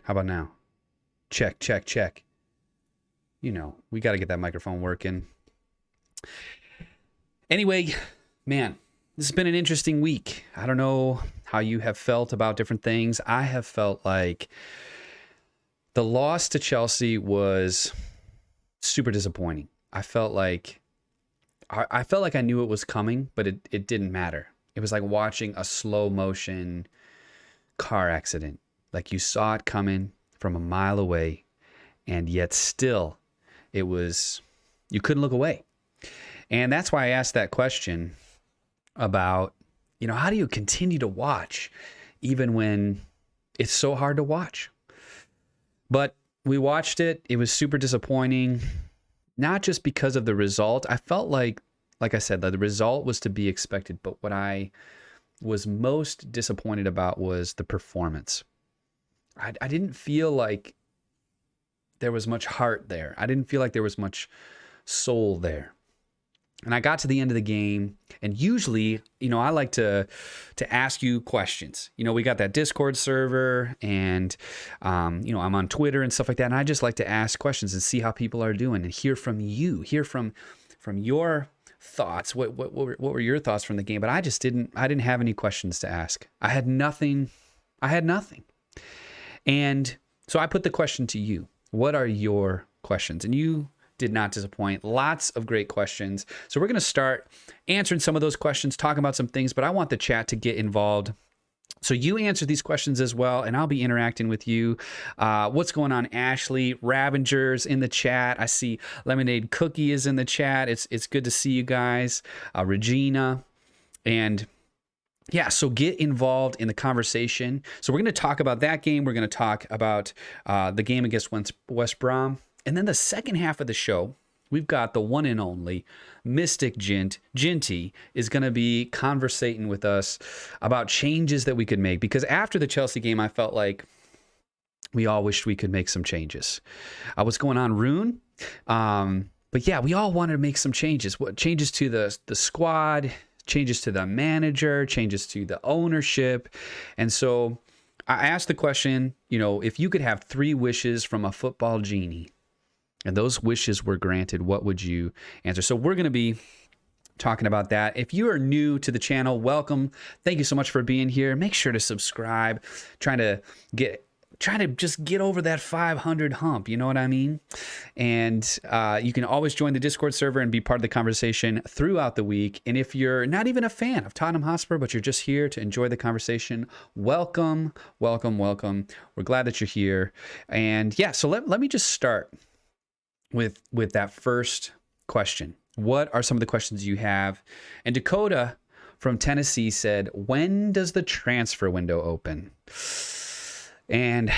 How about now? Check, check, check. You know, we got to get that microphone working. Anyway, man, this has been an interesting week. I don't know how you have felt about different things. I have felt like the loss to Chelsea was super disappointing. I felt like I knew it was coming, but it didn't matter. It was like watching a slow motion car accident. Like you saw it coming from a mile away, and yet still it was, you couldn't look away. And that's why I asked that question about, you know, how do you continue to watch even when it's so hard to watch? But we watched it. It was super disappointing, not just because of the result. I felt like I said, that the result was to be expected. But what I was most disappointed about was the performance. I didn't feel like there was much heart there. I didn't feel like there was much soul there. And I got to the end of the game, and usually, you know, I like to ask you questions. You know, we got that Discord server, and you know, I'm on Twitter and stuff like that, and I just like to ask questions and see how people are doing and hear from you, hear from your thoughts. What were your thoughts from the game? But I didn't have any questions to ask. I had nothing. And so I put the question to you. What are your questions? And you did not disappoint. Lots of great questions. So we're going to start answering some of those questions, talking about some things, but I want the chat to get involved. So you answer these questions as well, and I'll be interacting with you. What's going on, Ashley? Ravenger's in the chat. I see Lemonade Cookie is in the chat. It's good to see you guys. Regina. And yeah, so get involved in the conversation. So we're going to talk about that game. We're going to talk about the game against West Brom. And then the second half of the show, we've got the one and only Mystic Ginty is going to be conversating with us about changes that we could make. Because after the Chelsea game, I felt like we all wished we could make some changes. What's going on, Rune? But yeah, we all wanted to make some changes. What changes to the squad, changes to the manager, changes to the ownership. And so I asked the question, you know, if you could have 3 wishes from a football genie and those wishes were granted, what would you answer? So we're going to be talking about that. If you are new to the channel, welcome. Thank you so much for being here. Make sure to subscribe. Trying to just get over that 500 hump, you know what I mean? And you can always join the Discord server and be part of the conversation throughout the week. And if you're not even a fan of Tottenham Hotspur, but you're just here to enjoy the conversation, welcome, welcome, welcome. We're glad that you're here. And yeah, so let me just start with that first question. What are some of the questions you have? And Dakota from Tennessee said, when does the transfer window open? And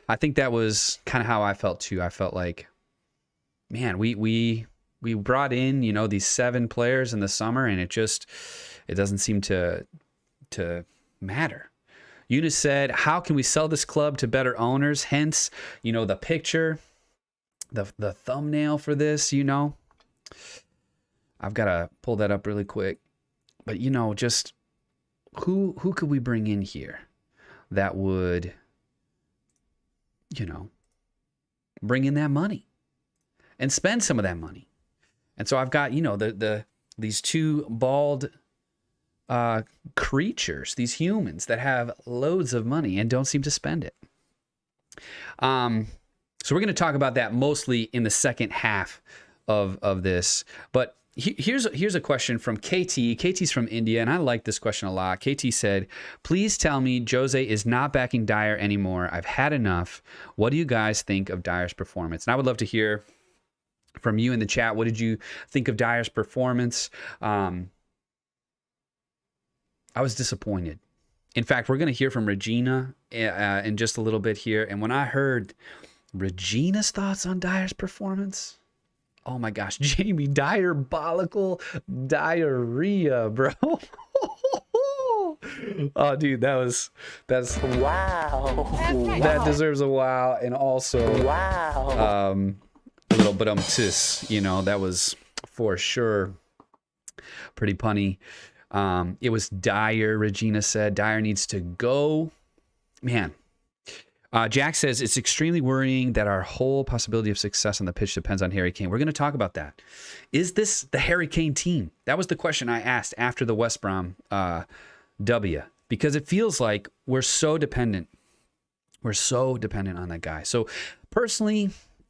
I think that was kind of how I felt too. I felt like, man, we brought in, you know, these 7 players in the summer, and it doesn't seem to matter. Eunice said, how can we sell this club to better owners? Hence, you know, the picture, the thumbnail for this, you know. I've got to pull that up really quick. But, you know, just who could we bring in here that would, you know, bring in that money and spend some of that money? And so I've got, you know, these 2 bald creatures, these humans that have loads of money and don't seem to spend it. So we're going to talk about that mostly in the second half of this. But here's a question from KT. KT's from India, and I like this question a lot. KT said, please tell me Jose is not backing Dyer anymore. I've had enough. What do you guys think of Dyer's performance? And I would love to hear from you in the chat. What did you think of Dyer's performance? I was disappointed. In fact, we're going to hear from Regina in just a little bit here. And when I heard Regina's thoughts on Dyer's performance, oh my gosh, Jamie, diabolical diarrhea, bro. Oh, dude, that's Wow. that deserves a wow, and also Wow. a little bit tis. That was for sure pretty punny. It was Dyer. Regina said Dyer needs to go. Man. Jack says it's extremely worrying that our whole possibility of success on the pitch depends on Harry Kane. We're going to talk about that. Is this the Harry Kane team? That was the question I asked after the West Brom W, because it feels like we're so dependent. We're so dependent on that guy. So personally,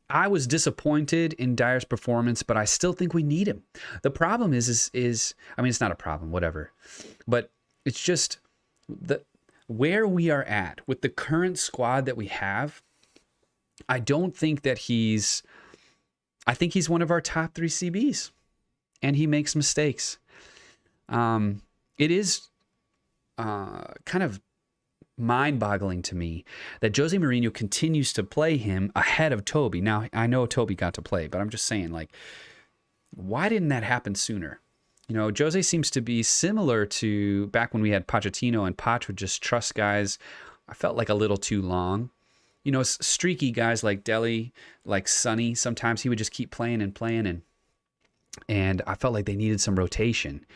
I was disappointed in Dyer's performance, but I still think we need him. The problem is I mean, it's not a problem, whatever, but it's just where we are at with the current squad that we have. I don't think that I think he's one of our top 3 CBs, and he makes mistakes. It is kind of mind-boggling to me that Jose Mourinho continues to play him ahead of Toby. Now, I know Toby got to play, but I'm just saying, like, why didn't that happen sooner? Jose seems to be similar to back when we had Pochettino, and Poch would just trust guys, I felt like a little too long. Streaky guys like Dele, like Sonny, sometimes he would just keep playing and playing, and I felt like they needed some rotation.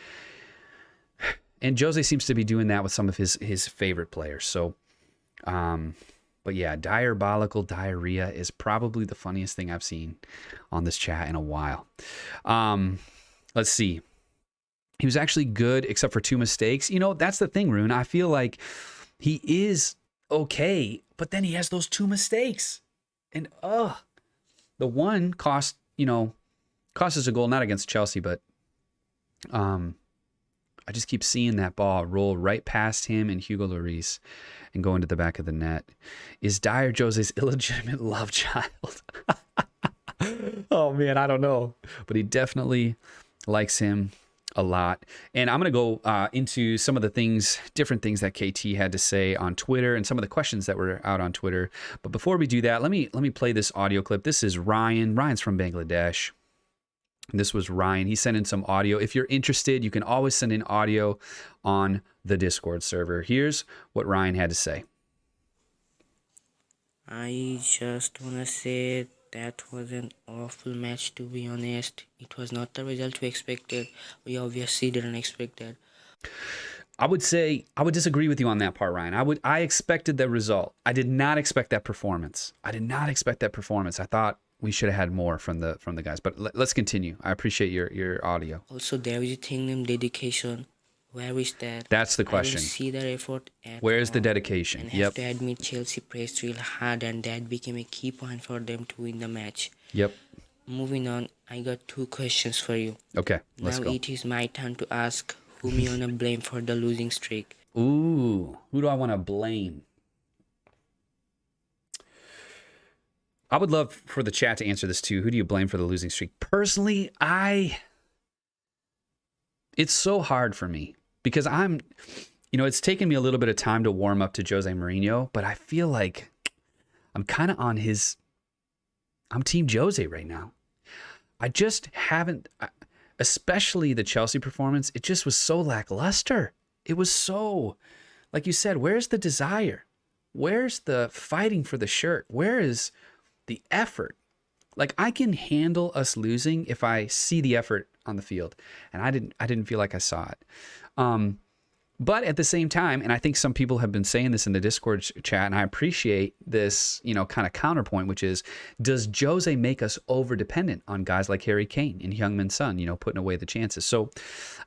And Jose seems to be doing that with some of his favorite players. So, but yeah, diabolical diarrhea is probably the funniest thing I've seen on this chat in a while. Let's see. He was actually good except for 2 mistakes. That's the thing, Rune. I feel like he is okay, but then he has those 2 mistakes. And the one cost us a goal, not against Chelsea, but I just keep seeing that ball roll right past him and Hugo Lloris and go into the back of the net. Is Dyer Jose's illegitimate love child? Oh man, I don't know, but he definitely likes him a lot. And I'm going to go into some of the different things that KT had to say on Twitter and some of the questions that were out on Twitter. But before we do that, let me play this audio clip. This is Ryan. Ryan's from Bangladesh. This was Ryan. He sent in some audio. If you're interested, you can always send in audio on the Discord server. Here's what Ryan had to say. I just want to say that was an awful match, to be honest. It was not the result we expected. We obviously didn't expect that. I would disagree with you on that part, Ryan. I expected the result. I did not expect that performance. I thought we should have had more from the guys. But let's continue. I appreciate your audio. Also, there is a thing named dedication. Where is that? That's the question. I don't see that effort at Where's all. the dedication? And have to admit, Chelsea pressed real hard, and that became a key point for them to win the match. Yep. Moving on, I got 2 questions for you. Okay, let's go. Now it is my turn to ask whom you want to blame for the losing streak. Ooh, who do I want to blame? I would love for the chat to answer this too. Who do you blame for the losing streak? Personally, it's so hard for me because it's taken me a little bit of time to warm up to Jose Mourinho, but I feel like I'm kind of I'm Team Jose right now. I just haven't, especially the Chelsea performance, it just was so lackluster. It was so, like you said, where's the desire? Where's the fighting for the shirt? Where is the effort? Like, I can handle us losing if I see the effort on the field, and I didn't feel like I saw it. But at the same time, and I think some people have been saying this in the Discord chat, and I appreciate this, kind of counterpoint, which is, does Jose make us over-dependent on guys like Harry Kane and Heung-min Son, putting away the chances? So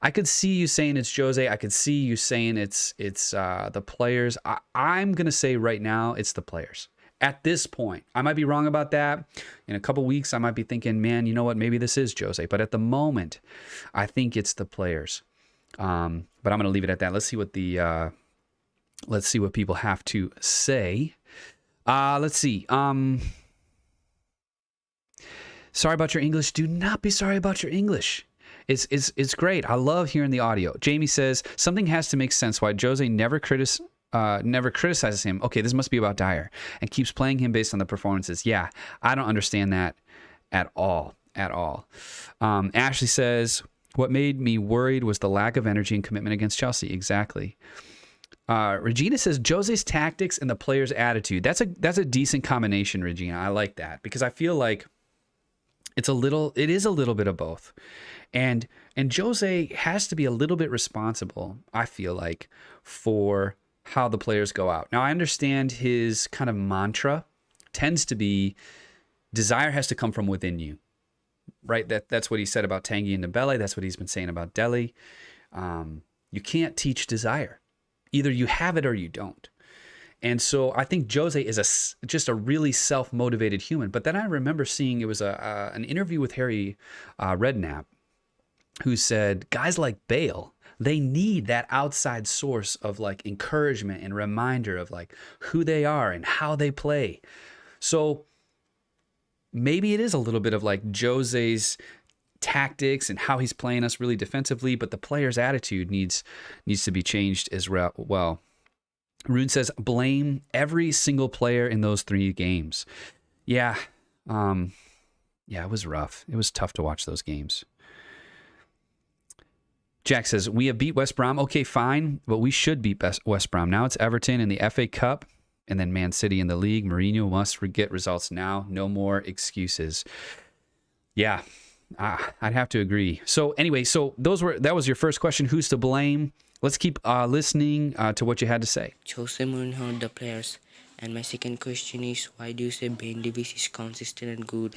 I could see you saying it's Jose. I could see you saying it's the players. I'm going to say right now it's the players. At this point, I might be wrong about that. In a couple weeks, I might be thinking, man, you know what? Maybe this is Jose. But at the moment, I think it's the players. But I'm going to leave it at that. Let's see what people have to say. Let's see. Sorry about your English. Do not be sorry about your English. It's great. I love hearing the audio. Jamie says something has to make sense why Jose never criticizes him. Okay, this must be about Dyer, and keeps playing him based on the performances. Yeah, I don't understand that at all. Ashley says, what made me worried was the lack of energy and commitment against Chelsea. Exactly. Regina says Jose's tactics and the player's attitude. That's a decent combination, Regina. I like that because I feel like it is a little bit of both. And Jose has to be a little bit responsible, I feel like, for how the players go out. Now, I understand his kind of mantra tends to be desire has to come from within you, right? That's what he said about Tanguy and Nabele. That's what he's been saying about Dele. You can't teach desire. Either you have it or you don't. And so I think Jose is just a really self-motivated human. But then I remember seeing it was an interview with Harry Redknapp, who said guys like Bale, they need that outside source of like encouragement and reminder of like who they are and how they play. So maybe it is a little bit of like Jose's tactics and how he's playing us really defensively, but the player's attitude needs to be changed as well. Rune says blame every single player in those 3 games. Yeah. It was rough. It was tough to watch those games. Jack says, we have beat West Brom. Okay, fine, but we should beat West Brom. Now it's Everton in the FA Cup and then Man City in the league. Mourinho must get results now. No more excuses. Yeah, I'd have to agree. So anyway, that was your first question. Who's to blame? Let's keep listening to what you had to say. Jose Mourinho, the players. And my second question is, why do you say Ben Davies is consistent and good?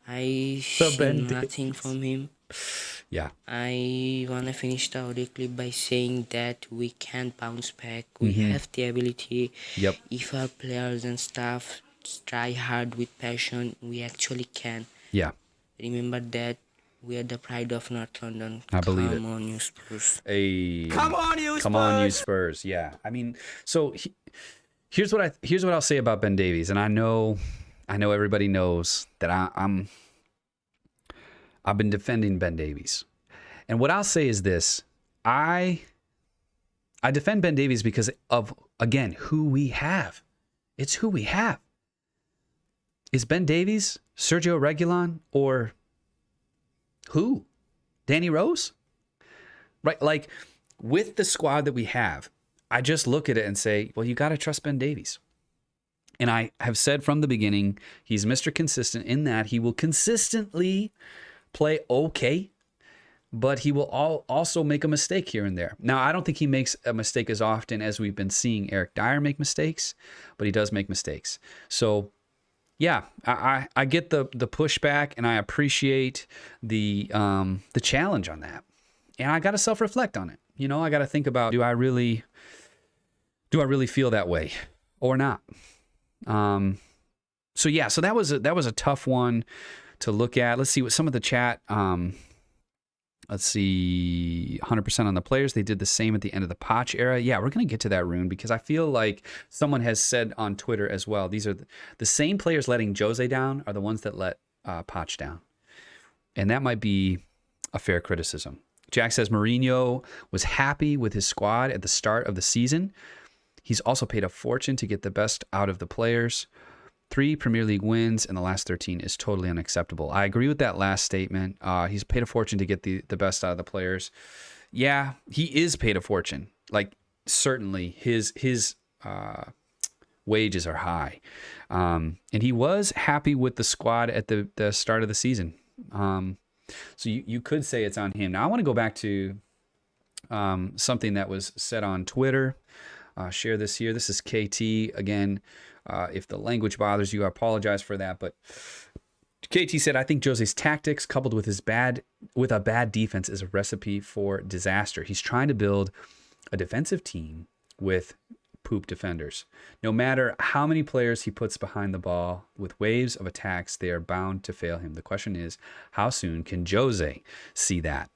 I see nothing from him. Yeah. I want to finish the audio clip by saying that we can bounce back. We have the ability. Yep. If our players and staff try hard with passion, we actually can. Yeah. Remember that we are the pride of North London. I believe it. Come on, you Spurs. Come on, you Spurs. Come on, you Spurs. Yeah. I mean, so here's what I'll say about Ben Davies, and I know everybody knows that I've been defending Ben Davies. And what I'll say is this. I defend Ben Davies because of, again, who we have. It's who we have. Is Ben Davies, Sergio Reguilon, or who? Danny Rose? Right? Like, with the squad that we have, I just look at it and say, well, you got to trust Ben Davies. And I have said from the beginning, he's Mr. Consistent in that he will consistently play okay, but he will also make a mistake here and there. Now, I don't think he makes a mistake as often as we've been seeing Eric Dyer make mistakes, but he does make mistakes. So, yeah, I get the pushback, and I appreciate the challenge on that. And I got to self-reflect on it. You know, I got to think about, do I really feel that way or not? So yeah, so that was a tough one to look at. Let's see what some of the chat. Let's see, 100% on the players. They did the same at the end of the Poch era. Yeah, we're going to get to that, Rune, because I feel like someone has said on Twitter as well, these are the same players letting Jose down are the ones that let Poch down. And that might be a fair criticism. Jack says Mourinho was happy with his squad at the start of the season. He's also paid a fortune to get the best out of the players. 3 Premier League wins in the last 13 is totally unacceptable. I agree with that last statement. He's paid a fortune to get the best out of the players. Yeah, he is paid a fortune. Like, certainly his wages are high. And he was happy with the squad at the start of the season. So you could say it's on him. Now, I want to go back to something that was said on Twitter. Share this here. This is KT. Again, if the language bothers you, I apologize for that. But KT said, I think Jose's tactics coupled with a bad defense is a recipe for disaster. He's trying to build a defensive team with poop defenders. No matter how many players he puts behind the ball with waves of attacks, they are bound to fail him. The question is, how soon can Jose see that?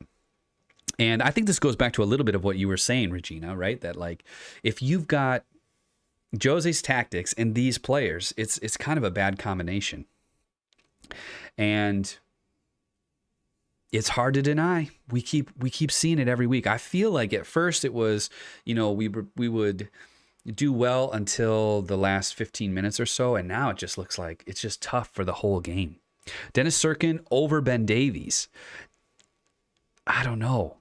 And I think this goes back to a little bit of what you were saying, Regina, right? That, like, if you've got Jose's tactics and these players, it's kind of a bad combination. And it's hard to deny. We keep seeing it every week. I feel like at first it was, we would do well until the last 15 minutes or so, and now it just looks like it's just tough for the whole game. Dennis Sirkin over Ben Davies. I don't know.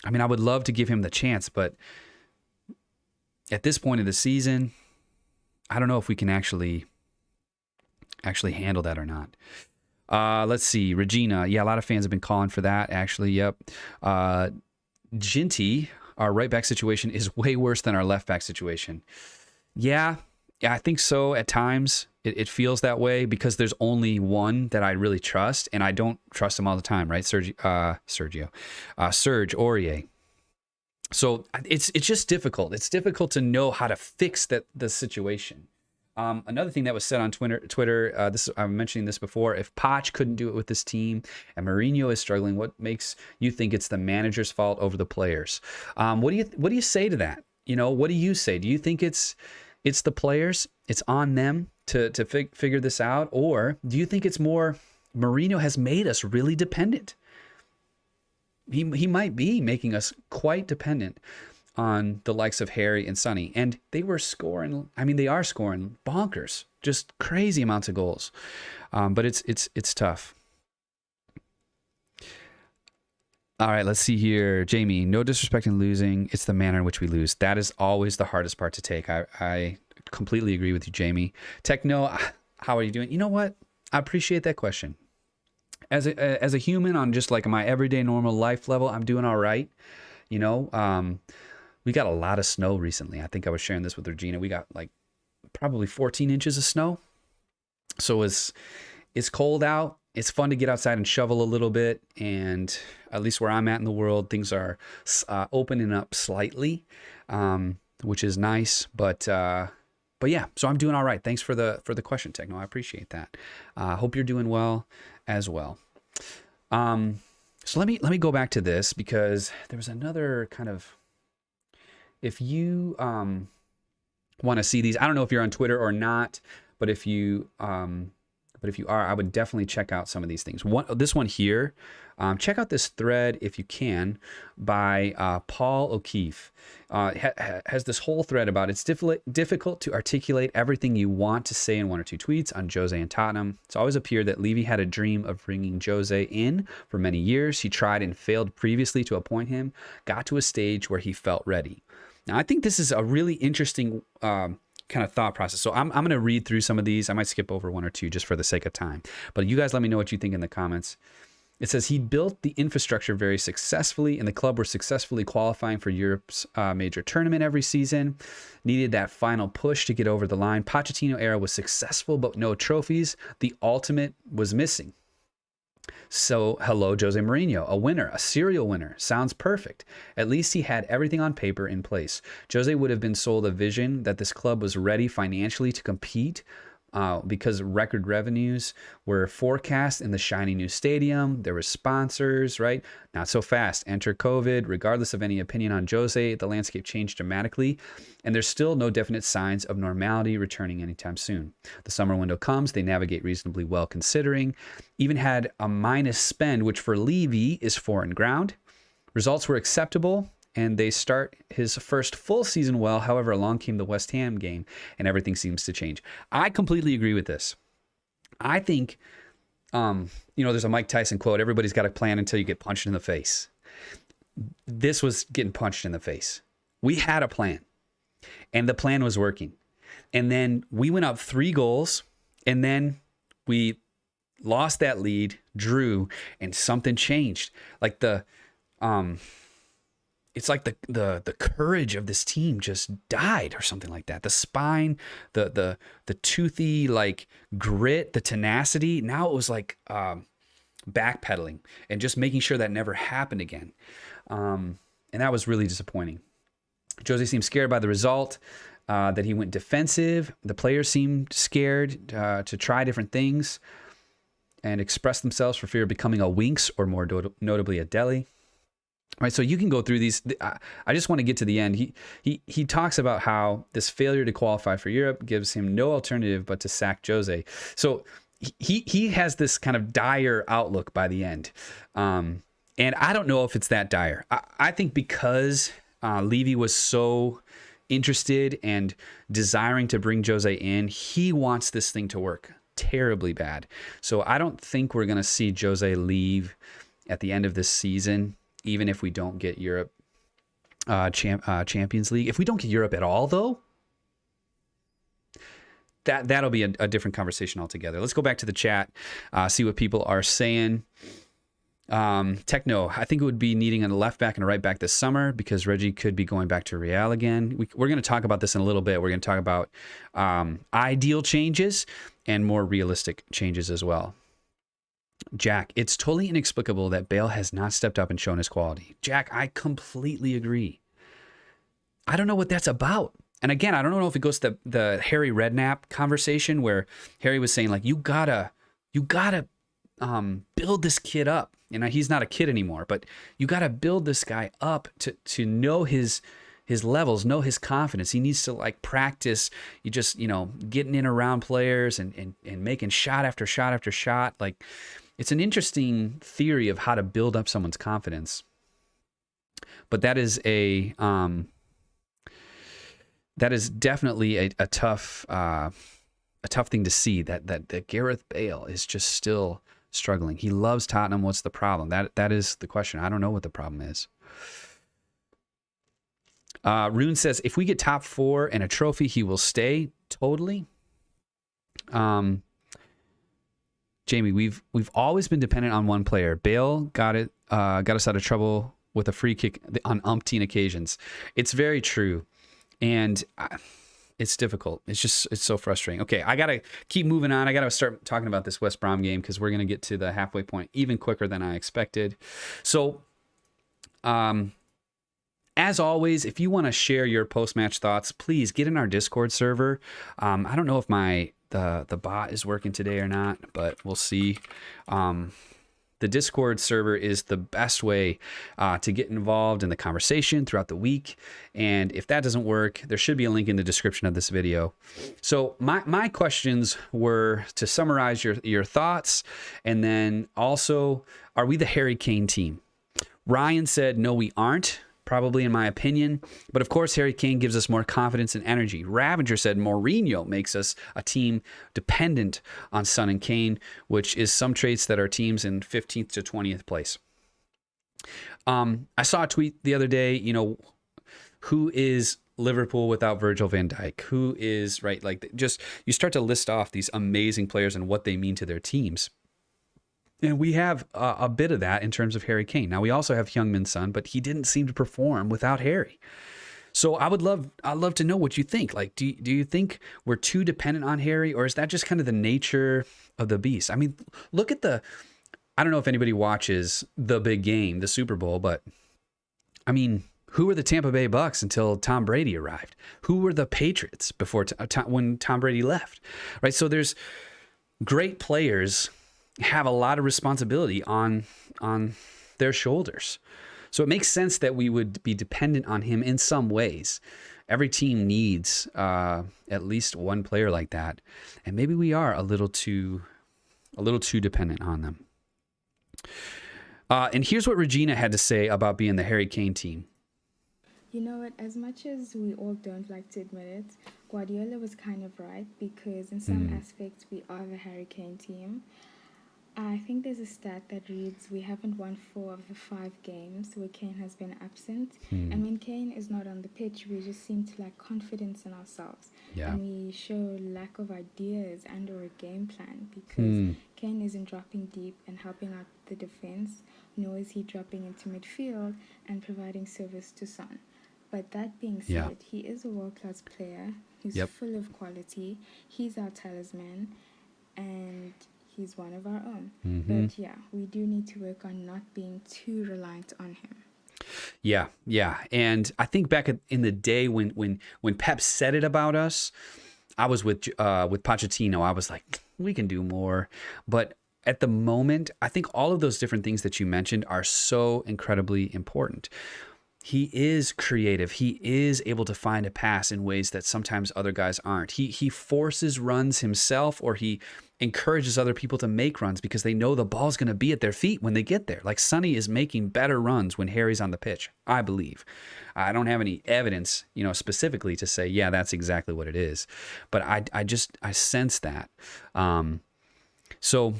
I mean, I would love to give him the chance, but at this point of the season, I don't know if we can actually handle that or not. Let's see. Regina. Yeah, a lot of fans have been calling for that, actually. Yep. Ginty, our right back situation is way worse than our left back situation. Yeah, I think so at times. It feels that way because there's only one that I really trust, and I don't trust him all the time, right? Serge Aurier. So it's just difficult. It's difficult to know how to fix the situation. Another thing that was said on Twitter, I'm mentioning this before. If Poch couldn't do it with this team, and Mourinho is struggling, what makes you think it's the manager's fault over the players? What do you say to that? What do you say? Do you think it's the players? It's on them to figure this out, or do you think it's more Mourinho has made us really dependent? He might be making us quite dependent on the likes of Harry and Sonny. And they were scoring, they are scoring bonkers, just crazy amounts of goals. But it's tough. All right, let's see here. Jamie, no disrespect in losing. It's the manner in which we lose. That is always the hardest part to take. I completely agree with you, Jamie. Techno, how are you doing? You know what? I appreciate that question. As a human on just like my everyday normal life level, I'm doing all right. We got a lot of snow recently. I think I was sharing this with Regina. We got like probably 14 inches of snow. So it's cold out. It's fun to get outside and shovel a little bit. And at least where I'm at in the world, things are opening up slightly, which is nice. But yeah, so I'm doing all right. Thanks for the question, Techno. I appreciate that. Hope you're doing well as well. So let me go back to this because there was another kind of, if you want to see these, I don't know if you're on Twitter or not, but if you are, I would definitely check out some of these things. This one here, check out this thread if you can by Paul O'Keefe. Has this whole thread about it's difficult to articulate everything you want to say in one or two tweets on Jose and Tottenham. It's always appeared that Levy had a dream of bringing Jose in for many years. He tried and failed previously to appoint him, got to a stage where he felt ready. Now, I think this is a really interesting kind of thought process. So I'm going to read through some of these. I might skip over one or two just for the sake of time. But you guys let me know what you think in the comments. It says he built the infrastructure very successfully, and the club were successfully qualifying for Europe's major tournament every season. Needed that final push to get over the line. Pochettino era was successful, but no trophies. The ultimate was missing. So, hello, Jose Mourinho, a winner, a serial winner. Sounds perfect. At least he had everything on paper in place. Jose would have been sold a vision that this club was ready financially to compete because record revenues were forecast in the shiny new stadium. There were sponsors, right? Not so fast. Enter COVID. Regardless of any opinion on Jose, the landscape changed dramatically, and there's still no definite signs of normality returning anytime soon. The summer window comes. They navigate reasonably well considering. Even had a minus spend, which for Levy is foreign ground. Results were acceptable, and they start his first full season well. However, along came the West Ham game, and everything seems to change. I completely agree with this. I think, there's a Mike Tyson quote, everybody's got a plan until you get punched in the face. This was getting punched in the face. We had a plan, and the plan was working. And then we went up 3 goals, and then we lost that lead, drew, and something changed. Like it's like the courage of this team just died or something like that. The spine, the toothy like grit, the tenacity. Now it was like backpedaling and just making sure that never happened again. And that was really disappointing. Jose seemed scared by the result, that he went defensive. The players seemed scared to try different things and express themselves for fear of becoming a Winks or more notably a Dele. Right, so you can go through these. I just want to get to the end. He talks about how this failure to qualify for Europe gives him no alternative but to sack Jose. So he has this kind of dire outlook by the end, and I don't know if it's that dire. I think because Levy was so interested and desiring to bring Jose in, he wants this thing to work terribly bad. So I don't think we're going to see Jose leave at the end of this season, even if we don't get Europe. Champions League. If we don't get Europe at all, though, that'll be a different conversation altogether. Let's go back to the chat, see what people are saying. Techno, I think it would be needing a left back and a right back this summer because Reggie could be going back to Real again. We're going to talk about this in a little bit. We're going to talk about ideal changes and more realistic changes as well. Jack, it's totally inexplicable that Bale has not stepped up and shown his quality. Jack, I completely agree. I don't know what that's about. And again, I don't know if it goes to the Harry Redknapp conversation where Harry was saying, like, you gotta build this kid up. And he's not a kid anymore, but you gotta build this guy up to know his levels, know his confidence. He needs to like practice. You just, getting in around players and making shot after shot after shot. Like, it's an interesting theory of how to build up someone's confidence. But that is definitely a tough thing to see. That Gareth Bale is just still struggling. He loves Tottenham. What's the problem? That is the question. I don't know what the problem is. Rune says, if we get top 4 and a trophy, he will stay. Totally. Jamie, we've always been dependent on one player. Bale got us out of trouble with a free kick on umpteen occasions. It's very true. And it's difficult. It's so frustrating. Okay, I got to keep moving on. I got to start talking about this West Brom game because we're going to get to the halfway point even quicker than I expected. So, as always, if you want to share your post-match thoughts, please get in our Discord server. I don't know if the bot is working today or not, but we'll see. The Discord server is the best way to get involved in the conversation throughout the week. And if that doesn't work, there should be a link in the description of this video. So my questions were to summarize your thoughts. And then also, are we the Harry Kane team? Ryan said, no, we aren't. Probably in my opinion. But of course, Harry Kane gives us more confidence and energy. Ravager said Mourinho makes us a team dependent on Son and Kane, which is some traits that are teams in 15th to 20th place. I saw a tweet the other day, who is Liverpool without Virgil van Dijk? Who is, right? Like, just, you start to list off these amazing players and what they mean to their teams. And we have a bit of that in terms of Harry Kane. Now, we also have Heung-min Son, but he didn't seem to perform without Harry. So I'd love to know what you think. Like, do you think we're too dependent on Harry, or is that just kind of the nature of the beast? I mean, look at I don't know if anybody watches the big game, the Super Bowl, but I mean, who were the Tampa Bay Bucks until Tom Brady arrived? Who were the Patriots before when Tom Brady left? Right? So there's great players have a lot of responsibility on their shoulders. So it makes sense that we would be dependent on him in some ways. Every team needs at least one player like that. And maybe we are a little too dependent on them. And here's what Regina had to say about being the Harry Kane team. You know what, as much as we all don't like to admit it, Guardiola was kind of right, because in some aspects we are the Harry Kane team. I think there's a stat that reads we haven't won 4 of the 5 games where Kane has been absent. And when Kane is not on the pitch, we just seem to lack confidence in ourselves. Yeah. And we show lack of ideas and or a game plan, because Kane isn't dropping deep and helping out the defense, nor is he dropping into midfield and providing service to Son. But that being said, he is a world-class player who's full of quality. He's our talisman, and he's one of our own. But yeah, we do need to work on not being too reliant on him. Yeah. And I think back in the day when Pep said it about us, I was with Pochettino. I was like, we can do more. But at the moment, I think all of those different things that you mentioned are so incredibly important. He is creative. He is able to find a pass in ways that sometimes other guys aren't. He forces runs himself, or he encourages other people to make runs because they know the ball's going to be at their feet when they get there. Like, Sonny is making better runs when Harry's on the pitch, I believe. I don't have any evidence, specifically to say, yeah, that's exactly what it is. But I sense that. So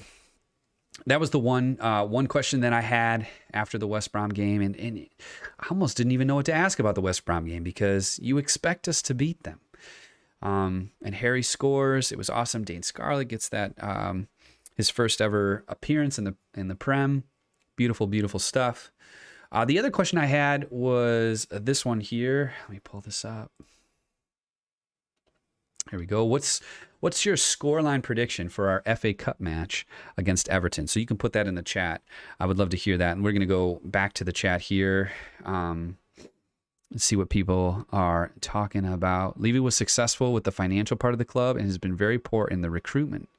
that was the one question that I had after the West Brom game, and I almost didn't even know what to ask about the West Brom game because you expect us to beat them. And Harry scores. It was awesome. Dane Scarlett gets that his first ever appearance in the Prem. Beautiful, beautiful stuff. The other question I had was this one here. Let me pull this up. Here we go. What's your scoreline prediction for our FA Cup match against Everton? So you can put that in the chat. I would love to hear that. And we're going to go back to the chat here. Let's see what people are talking about. Levy was successful with the financial part of the club and has been very poor in the recruitment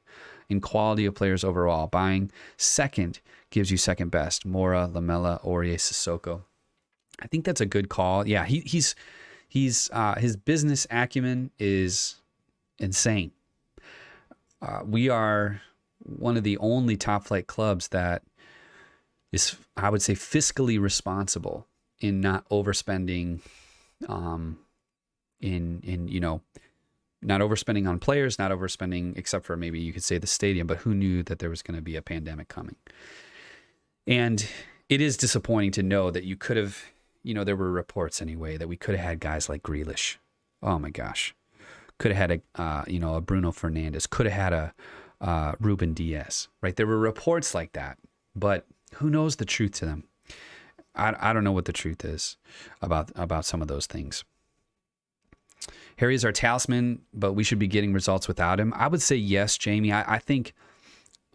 in quality of players overall. Buying second gives you second best. Mora, Lamela, Aurier, Sissoko. I think that's a good call. Yeah, he's his business acumen is insane. We are one of the only top flight clubs that is, I would say, fiscally responsible in not overspending, not overspending on players, not overspending except for maybe you could say the stadium, but who knew that there was going to be a pandemic coming? And it is disappointing to know that you could have, there were reports anyway that we could have had guys like Grealish. Oh my gosh. Could have had a Bruno Fernandes, could have had a Ruben Diaz, right? There were reports like that, but who knows the truth to them? I don't know what the truth is about some of those things. Harry is our talisman, but we should be getting results without him. I would say yes, Jamie. I think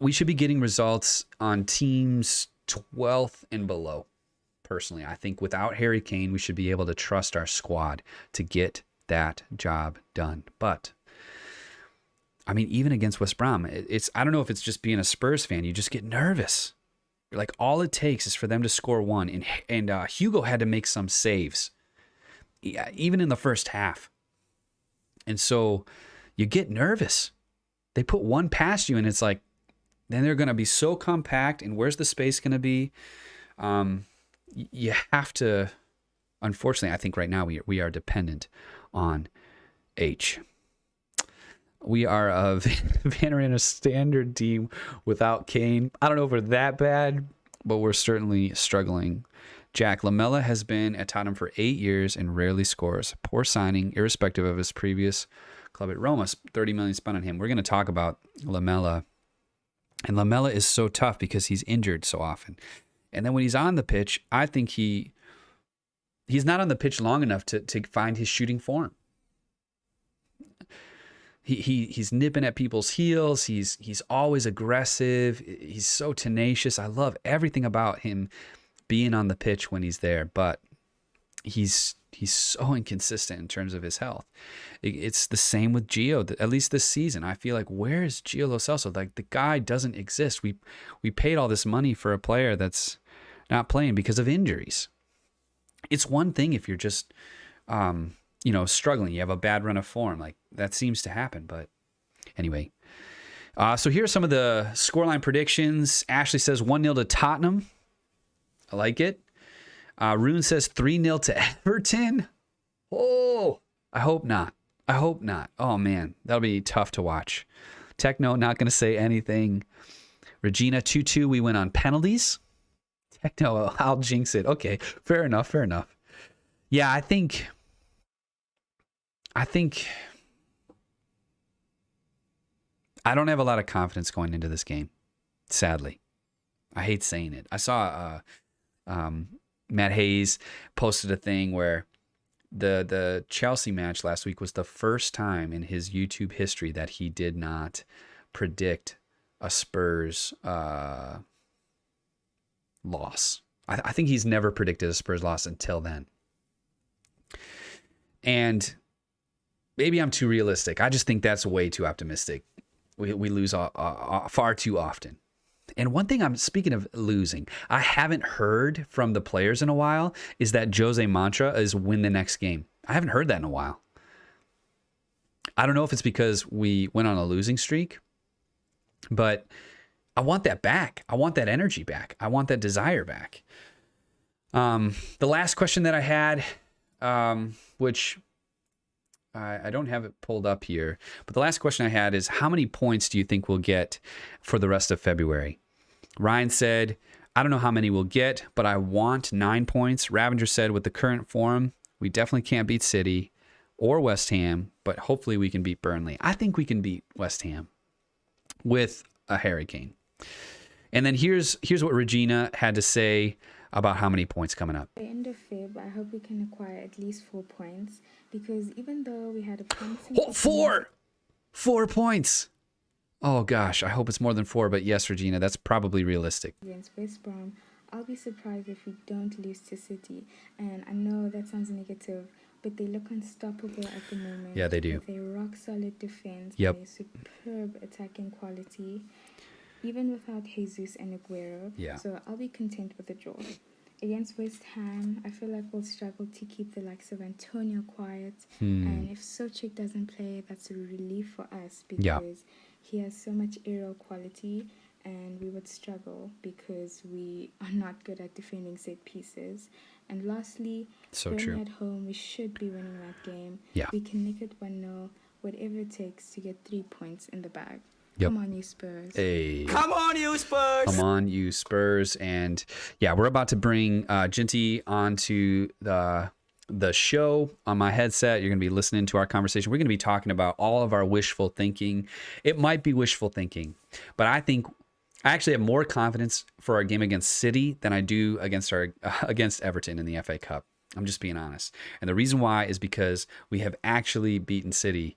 we should be getting results on teams 12th and below. Personally, I think without Harry Kane, we should be able to trust our squad to get that job done. But I mean, even against West Brom, I don't know if it's just being a Spurs fan, you just get nervous. You're like, all it takes is for them to score one, and Hugo had to make some saves, even in the first half, and so you get nervous. They put one past you, and it's like, then they're going to be so compact, and where's the space going to be? You have to. Unfortunately, I think right now we are dependent on H. We are a Van standard team without Kane. I don't know if we're that bad, but we're certainly struggling. Jack Lamela has been at Tottenham for 8 years and rarely scores. Poor signing, irrespective of his previous club at Roma. 30 million spent on him. We're going to talk about Lamela. And Lamela is so tough because he's injured so often. And then when he's on the pitch, I think he's not on the pitch long enough to find his shooting form. He's nipping at people's heels. He's always aggressive. He's so tenacious. I love everything about him being on the pitch when he's there, but he's so inconsistent in terms of his health. It's the same with Gio, at least this season. I feel like, where is Gio Lo Celso? Like, the guy doesn't exist. We paid all this money for a player that's not playing because of injuries. It's one thing if you're just, struggling. You have a bad run of form. Like, that seems to happen. But anyway, so here are some of the scoreline predictions. Ashley says 1-0 to Tottenham. I like it. Rune says 3-0 to Everton. Oh, I hope not. Oh, man, that'll be tough to watch. Techno, not going to say anything. Regina, 2-2. We win on penalties. Techno, I'll jinx it. Okay, fair enough. Yeah, I think I don't have a lot of confidence going into this game, sadly. I hate saying it. I saw Matt Hayes posted a thing where the Chelsea match last week was the first time in his YouTube history that he did not predict a Spurs loss. I think he's never predicted a Spurs loss until then. And maybe I'm too realistic. I just think that's way too optimistic. We lose far too often. And one thing speaking of losing, I haven't heard from the players in a while is that Jose mantra is win the next game. I haven't heard that in a while. I don't know if it's because we went on a losing streak, but I want that back. I want that energy back. I want that desire back. The last question that I had, which I don't have it pulled up here, but the last question I had is, how many points do you think we'll get for the rest of February? Ryan said, I don't know how many we'll get, but I want 9 points. Ravenger said, with the current form, we definitely can't beat City or West Ham, but hopefully we can beat Burnley. I think we can beat West Ham with a Harry Kane. And then here's what Regina had to say about how many points coming up. At the end of Feb, I hope we can acquire at least 4 points, because even though we had a promising... Oh, 4! 4 points! Oh gosh, I hope it's more than 4, but yes, Regina, that's probably realistic. Against West Brom, I'll be surprised if we don't lose to City. And I know that sounds negative, but they look unstoppable at the moment. Yeah, they do. With their rock-solid defense, Yep. their superb attacking quality, even without Jesus and Aguero. Yeah. So I'll be content with a draw. Against West Ham, I feel like we'll struggle to keep the likes of Antonio quiet. And if Sochik doesn't play, that's a relief for us, because Yeah. he has so much aerial quality, and we would struggle because we are not good at defending set pieces. And lastly, So Burnley true. at home, we should be winning that game. Yeah. We can nick it 1-0, whatever it takes to get 3 points in the bag. Yep. Come on, you Spurs. Hey. Come on, you Spurs! Come on, you Spurs. And yeah, we're about to bring Ginty onto the show on my headset. You're going to be listening to our conversation. We're going to be talking about all of our wishful thinking. It might be wishful thinking, but I think I actually have more confidence for our game against City than I do against against Everton in the FA Cup. I'm just being honest. And the reason why is because we have actually beaten City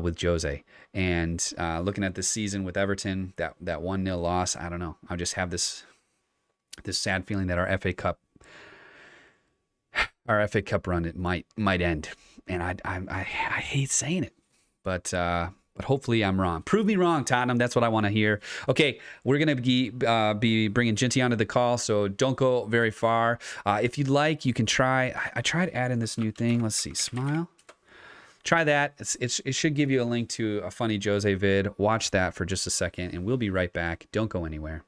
with Jose. And looking at this season with Everton, that 1-0 loss, I don't know. I just have this sad feeling that our FA Cup run, it might end. And I hate saying it, but hopefully I'm wrong. Prove me wrong, Tottenham. That's what I want to hear. Okay, we're going to be bringing Ginty onto the call, so don't go very far. If you'd like, you can try. I tried adding this new thing. Let's see. Smile. Try that. It should give you a link to a funny Jose vid. Watch that for just a second, and we'll be right back. Don't go anywhere.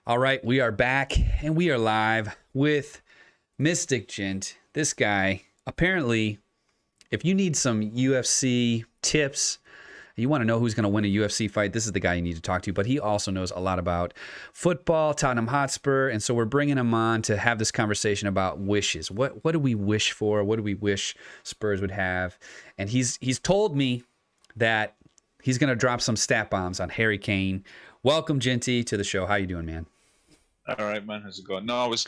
All right, we are back, and we are live with Mystic Gent. This guy, apparently, if you need some UFC tips, you want to know who's going to win a UFC fight, this is the guy you need to talk to. But he also knows a lot about football, Tottenham Hotspur, and so we're bringing him on to have this conversation about wishes. What do we wish for? What do we wish Spurs would have? And he's told me that he's going to drop some stat bombs on Harry Kane. Welcome, Genty, to the show. How you doing, man? All right, man. How's it going? No, I was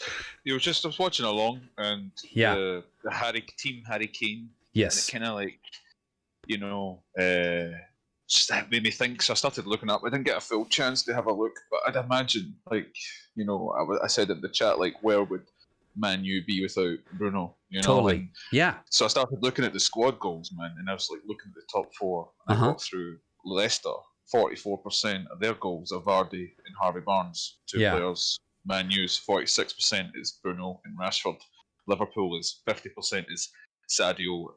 watching along, and Yeah. the Harry Kane. Yes. And it kind of like, just made me think. So I started looking up. I didn't get a full chance to have a look, but I'd imagine, like, I said in the chat, like, where would Man U be without Bruno? Totally. And Yeah. so I started looking at the squad goals, man, and I was like looking at the top four. And I got through Leicester. 44% of their goals are Vardy and Harvey Barnes, two players. Man U's 46% is Bruno and Rashford. Liverpool is 50% is Sadio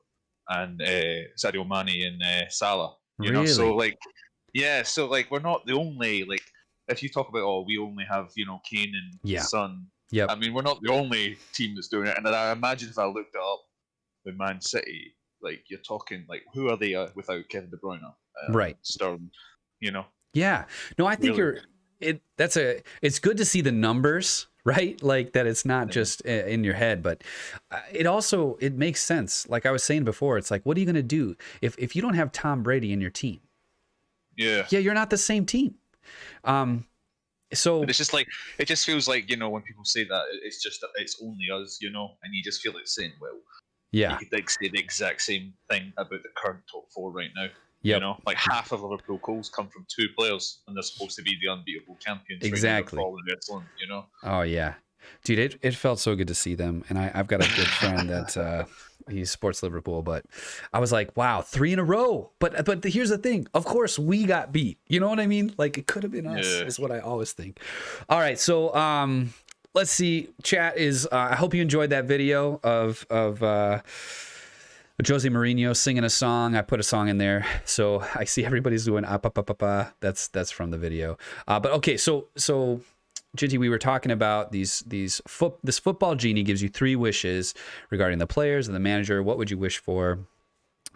and Sadio Mane and Salah. Really? So we're not the only, like, if you talk about we only have Kane and Son. Yep. I mean, we're not the only team that's doing it. And I imagine if I looked it up with Man City, like, you're talking like, who are they without Kevin De Bruyne? Right. Sterling. Yeah. No, I think Really? it's good to see the numbers, right? Like that it's not just in your head, but it makes sense. Like I was saying before, it's like, what are you going to do if you don't have Tom Brady in your team? Yeah. Yeah, you're not the same team. So But it's just like, it just feels like, when people say that, it's only us, and you just feel like saying, well, yeah, you could like say the exact same thing about the current top four right now. Yep. Like half of Liverpool goals come from two players, and they're supposed to be the unbeatable champions. Exactly. Right now, they're falling wrestling, Oh yeah, dude, it felt so good to see them, and I've got a good friend that he supports Liverpool, but I was like, wow, 3 in a row. But here's the thing, of course we got beat. You know what I mean? Like it could have been us, is what I always think. All right, so let's see. Chat is. I hope you enjoyed that video of Jose Mourinho singing a song. I put a song in there, so I see everybody's doing That's from the video. But okay, so Ginty, we were talking about this football genie gives you 3 wishes regarding the players and the manager. What would you wish for?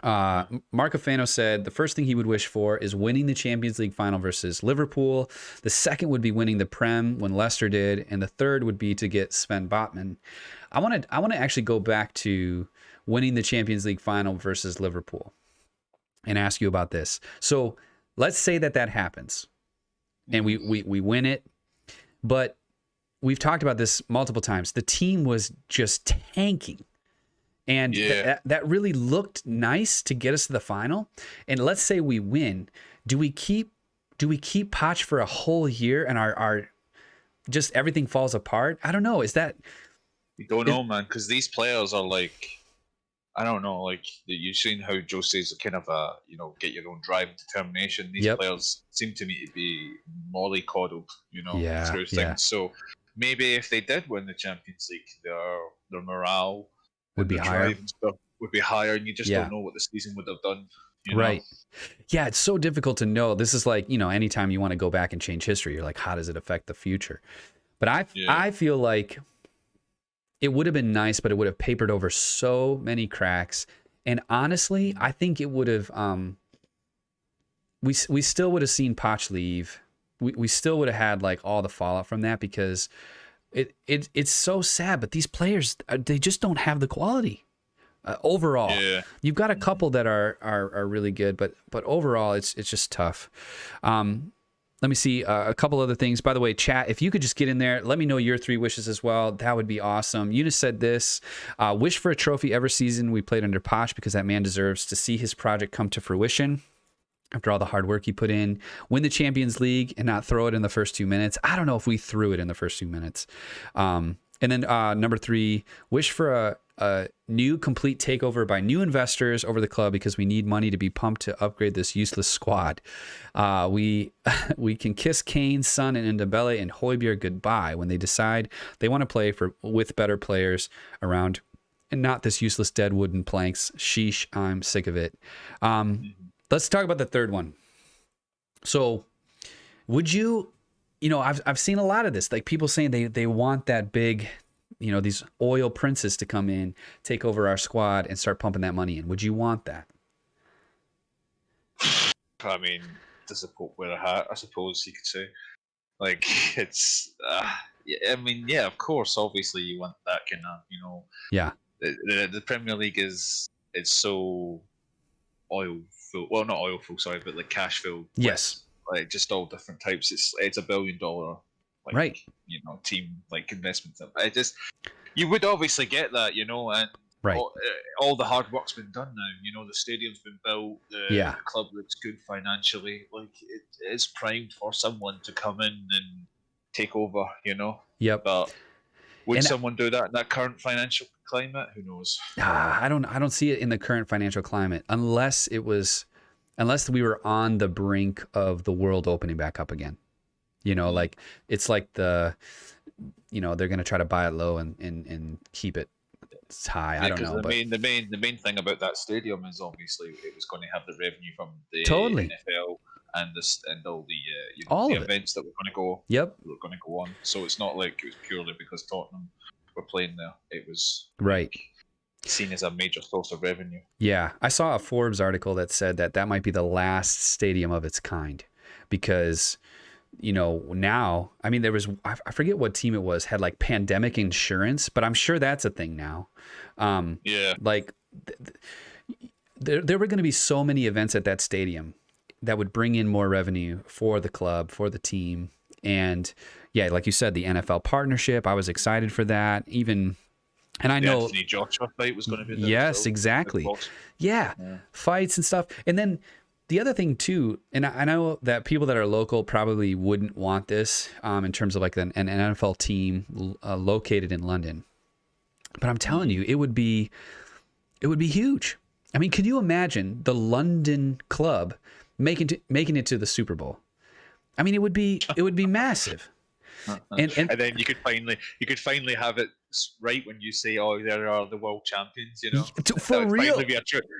Marco Fano said the first thing he would wish for is winning the Champions League final versus Liverpool. The second would be winning the Prem when Leicester did, and the third would be to get Sven Botman. I want to actually go back to winning the Champions League final versus Liverpool and ask you about this. So let's say that happens and we win it, but we've talked about this multiple times. The team was just tanking. And that really looked nice to get us to the final. And let's say we win. Do we keep Poch for a whole year and our just everything falls apart? I don't know. You don't know, man, because these players are like, I don't know, like you've seen how Jose's kind of get your own drive and determination. These players seem to me to be mollycoddled, through things. Yeah. So maybe if they did win the Champions League, their morale would be higher. Would be higher, and you just don't know what the season would have done. Right. Yeah, it's so difficult to know. This is like, anytime you want to go back and change history, you're like, how does it affect the future? But I feel like it would have been nice, but it would have papered over so many cracks. And honestly, I think it would have we still would have seen Poch leave. We still would have had like all the fallout from that, because it's so sad, but these players, they just don't have the quality overall. Yeah. You've got a couple that are really good, but overall it's just tough. Let me see a couple other things. By the way, chat, if you could just get in there, let me know your 3 wishes as well. That would be awesome. Eunice said this, wish for a trophy every season we played under Poch, because that man deserves to see his project come to fruition. After all the hard work he put in, win the Champions League and not throw it in the first 2 minutes. I don't know if we threw it in the first 2 minutes. And then number 3, wish for a new complete takeover by new investors over the club, because we need money to be pumped to upgrade this useless squad. We can kiss Kane, Son, and Ndembele and Højbjerg goodbye when they decide they want to play with better players around and not this useless dead wooden planks. Sheesh, I'm sick of it. Let's talk about the third one. So would you, I've seen a lot of this, like people saying they want that big, these oil princes to come in, take over our squad and start pumping that money in. Would you want that? I mean, does it wear a hat, I suppose you could say. Like, it's, of course, obviously you want that kind of, Yeah. The Premier League it's so oil full, well, not oil full, sorry, but like cash filled. Yes. Like just all different types. It's $1 billion, right? Team like investments. You would obviously get that, and right. All the hard work's been done now. The stadium's been built. The club looks good financially. Like it is primed for someone to come in and take over. Yep. But would someone do that in that current financial climate? Who knows? I don't see it in the current financial climate, unless we were on the brink of the world opening back up again. Like it's like they're going to try to buy it low and keep it high. I don't know. The main thing about that stadium is obviously it was going to have the revenue from the NFL and all the events that were going to go. Yep. Were going to go on. So it's not like it was purely because Tottenham were playing there. It was right. Seen as a major source of revenue. Yeah, I saw a Forbes article that said that might be the last stadium of its kind, because now, I mean, there was, I forget what team it was, had like pandemic insurance, but I'm sure that's a thing now. Like there were going to be so many events at that stadium that would bring in more revenue for the club, for the team. And yeah, like you said, the NFL partnership, I was excited for that. And I know Anthony Joshua fight was going to be there. Yes, exactly. Yeah, fights and stuff. And then the other thing too, and I know that people that are local probably wouldn't want this in terms of like an NFL team located in London. But I'm telling you, it would be huge. I mean, could you imagine the London club making it to the Super Bowl? I mean, it would be massive. And then you could finally have it right when you say, "Oh, there are the world champions." For real.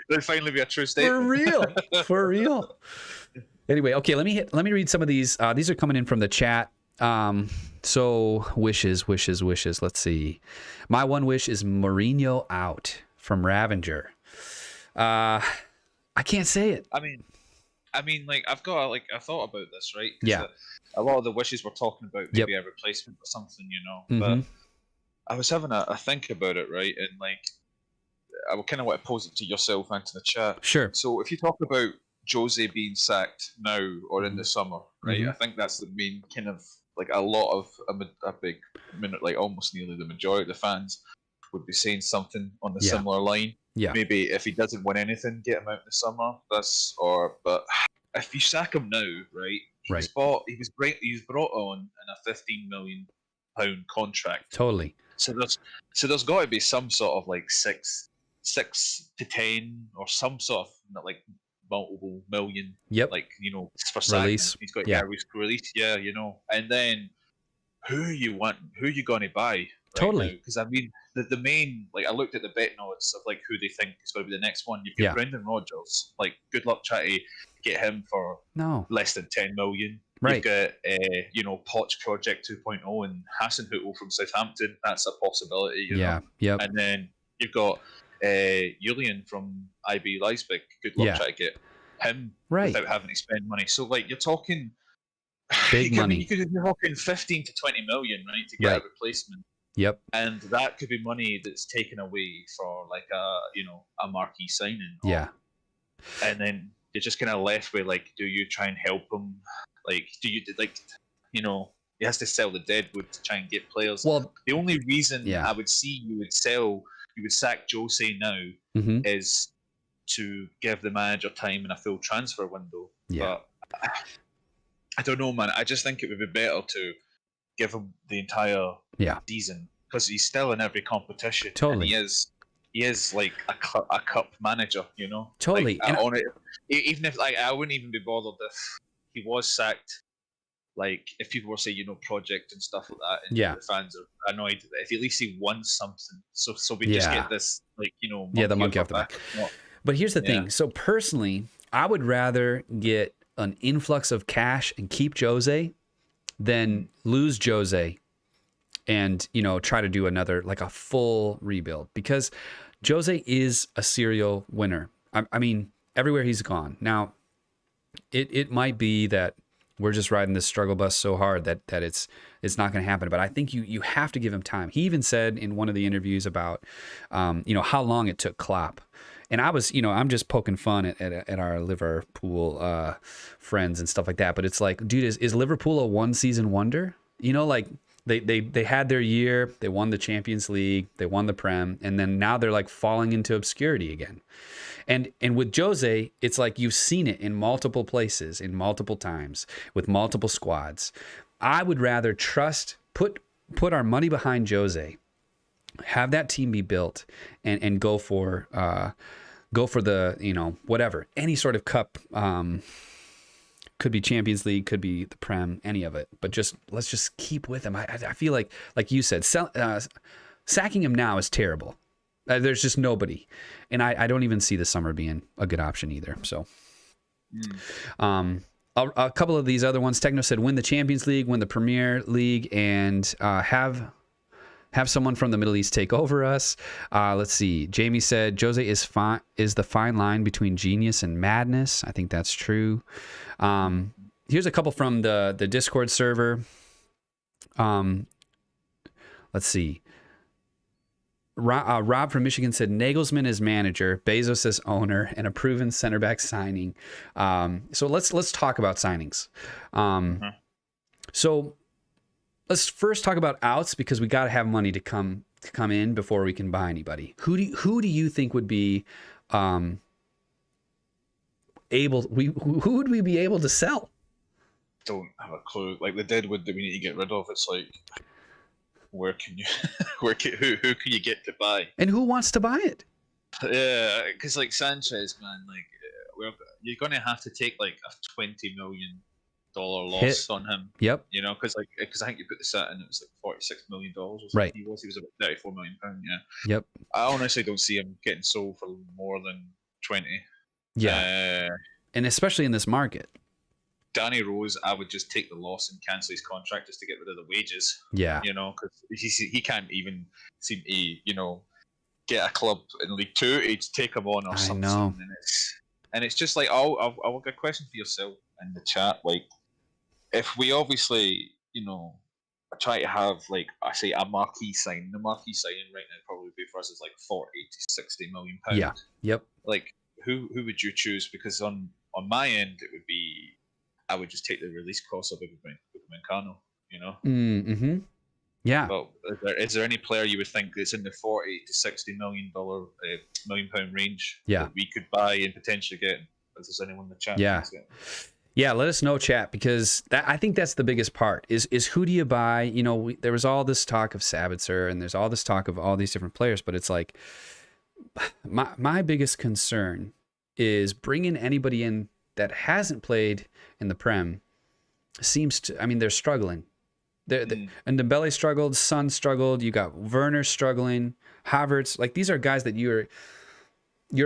There'd finally be a true statement. For real. Anyway, okay, let me read some of these. These are coming in from the chat. So wishes. Let's see. My one wish is Mourinho out from Ravenger. I can't say it. I mean, like I thought about this, right? Yeah. A lot of the wishes we're talking about maybe a replacement or something, But I was having a think about it, right? And like, I would kind of want to pose it to yourself and to the chat. Sure. So if you talk about Jose being sacked now or in the summer, right? I think that's the main kind of like a lot of a big minute, like almost nearly the majority of the fans would be saying something on the similar line. Yeah. Maybe if he doesn't win anything, get him out in the summer. But if you sack him now, right? He was brought on in a £15 million contract. Totally. So there's got to be some sort of like 6 to 10 or some sort of like multiple million. Yep. Like for sacking. Release. He's got to get a release. Yeah, And then who are you going to buy? Right, totally. Because I mean the main, like I looked at the bet notes of like who they think is going to be the next one. You've got Brendan Rodgers. Like good luck trying to get him for less than 10 million. Right. You've got Poch Project 2.0 and Hasenhüttl from Southampton. That's a possibility. Yeah. Yep. And then you've got Julian from IB Leipzig. Good luck trying to get him without having to spend money. So like you're talking big money. You're talking 15 to 20 million, right, to get a replacement. Yep. And that could be money that's taken away for like a marquee signing. And then you're just kind of left with like, do you try and help him? Like, do you he has to sell the deadwood to try and get players. Well, the only reason I would see you would sack Jose now is to give the manager time in a full transfer window. Yeah. But I don't know, man. I just think it would be better to give him the entire season because he's still in every competition. Totally. And he is like a cup manager, Totally. Like, even if like I wouldn't even be bothered if he was sacked. Like if people were saying project and stuff like that, and the fans are annoyed. If at least he won something, so we just get this like the monkey off the back. But here's the thing. So personally, I would rather get an influx of cash and keep Jose than lose Jose and try to do another like a full rebuild, because Jose is a serial winner. I mean, everywhere he's gone. Now, it might be that we're just riding this struggle bus so hard that it's not going to happen. But I think you have to give him time. He even said in one of the interviews about how long it took Klopp. And I was, I'm just poking fun at our Liverpool friends and stuff like that. But it's like, dude, is Liverpool a one season wonder? Like they had their year, they won the Champions League, they won the Prem, and then now they're like falling into obscurity again. And with Jose, it's like you've seen it in multiple places, in multiple times, with multiple squads. I would rather put our money behind Jose, have that team be built, and go for the whatever, any sort of cup. Could be Champions League, could be the Prem, any of it. But let's just keep with him. I feel like you said, sacking him now is terrible. There's just nobody. And I don't even see the summer being a good option either. So a couple of these other ones. Techno said, win the Champions League, win the Premier League, and have someone from the Middle East take over us. Let's see. Jamie said, Jose is the fine line between genius and madness. I think that's true. here's a couple from the Discord server. Let's see. Rob from Michigan said Nagelsmann is manager, Bezos is owner, and a proven center back signing. So let's talk about signings. So let's first talk about outs, because we got to have money to come in before we can buy anybody. Who do you think would be who would we be able to sell? Don't have a clue. Like the deadwood that we need to get rid of. It's like, where can you, who can you get to buy? And who wants to buy it? Yeah, because like Sanchez, man, like you're gonna have to take like a $20 million loss on him. Yep. You know, because I think you put the set in, it was like $46 million or something. Right. He was about £34 million. Yeah. Yep. I honestly don't see him getting sold for more than 20. Yeah. And especially in this market. Danny Rose, I would just take the loss and cancel his contract just to get rid of the wages. Yeah. You know, because he can't even seem to, you know, get a club in League Two to take him on or something. I know. And it's just like, I'll get a question for yourself in the chat. Like, if we obviously, you know, try to have, like, I say a marquee signing, the marquee signing right now probably be for us is like 40 to 60 million pounds. Yeah. Yep. Like, who would you choose? Because on my end, it would be, I would just take the release cost of Upamecano, you know? Mm-hmm. Yeah. But is there any player you would think that's in the 40 to 60 million pound range that we could buy and potentially get? If there's anyone in the chat. Yeah, let us know, chat, because I think that's the biggest part is who do you buy? You know, there was all this talk of Sabitzer and there's all this talk of all these different players, but it's like my biggest concern is bringing anybody in that hasn't played in the Prem. They're struggling. And Dembele struggled, Son struggled, you got Werner struggling, Havertz. Like, these are guys that you're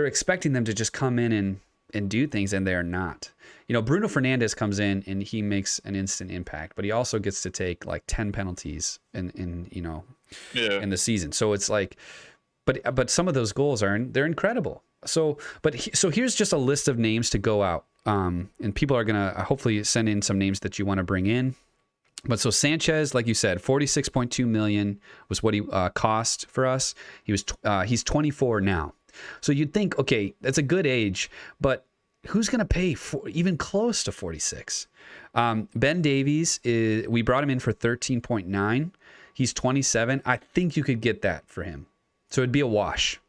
expecting them to just come in and do things, and they're not. You know, Bruno Fernandes comes in and he makes an instant impact, but he also gets to take like 10 penalties in the season. So it's like, but some of those goals they're incredible. So here's just a list of names to go out. And people are going to hopefully send in some names that you want to bring in. But so Sanchez, like you said, 46.2 million was what he cost for us. He's 24 now. So you'd think, okay, that's a good age, but who's going to pay even close to 46? Ben Davies, we brought him in for 13.9. He's 27. I think you could get that for him. So it'd be a wash,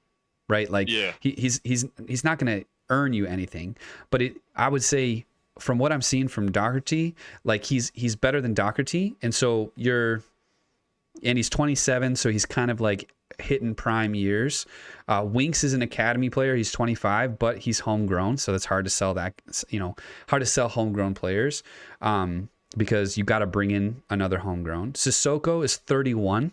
right? Like, he's not going to earn you anything, but I would say from what I'm seeing from Doherty, like he's better than Doherty, and so he's 27, so he's kind of like hitting prime years. Winks is an academy player. He's 25, but he's homegrown, so that's hard to sell hard to sell homegrown players, because you got to bring in another homegrown. Sissoko is 31.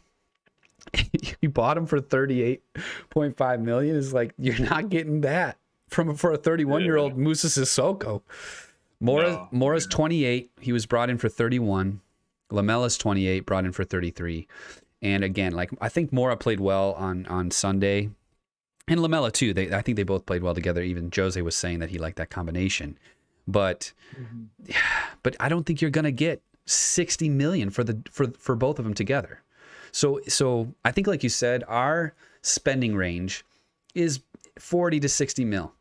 You bought him for 38.5 million. Is like, you're not getting that for a 31-year-old Moussa Sissoko. Mora's 28. He was brought in for 31. Lamella's 28, brought in for 33. And again, like, I think Mora played well on Sunday, and Lamella too. I think they both played well together. Even Jose was saying that he liked that combination. But I don't think you're gonna get 60 million for both of them together. So I think, like you said, our spending range is 40 to 60 mil.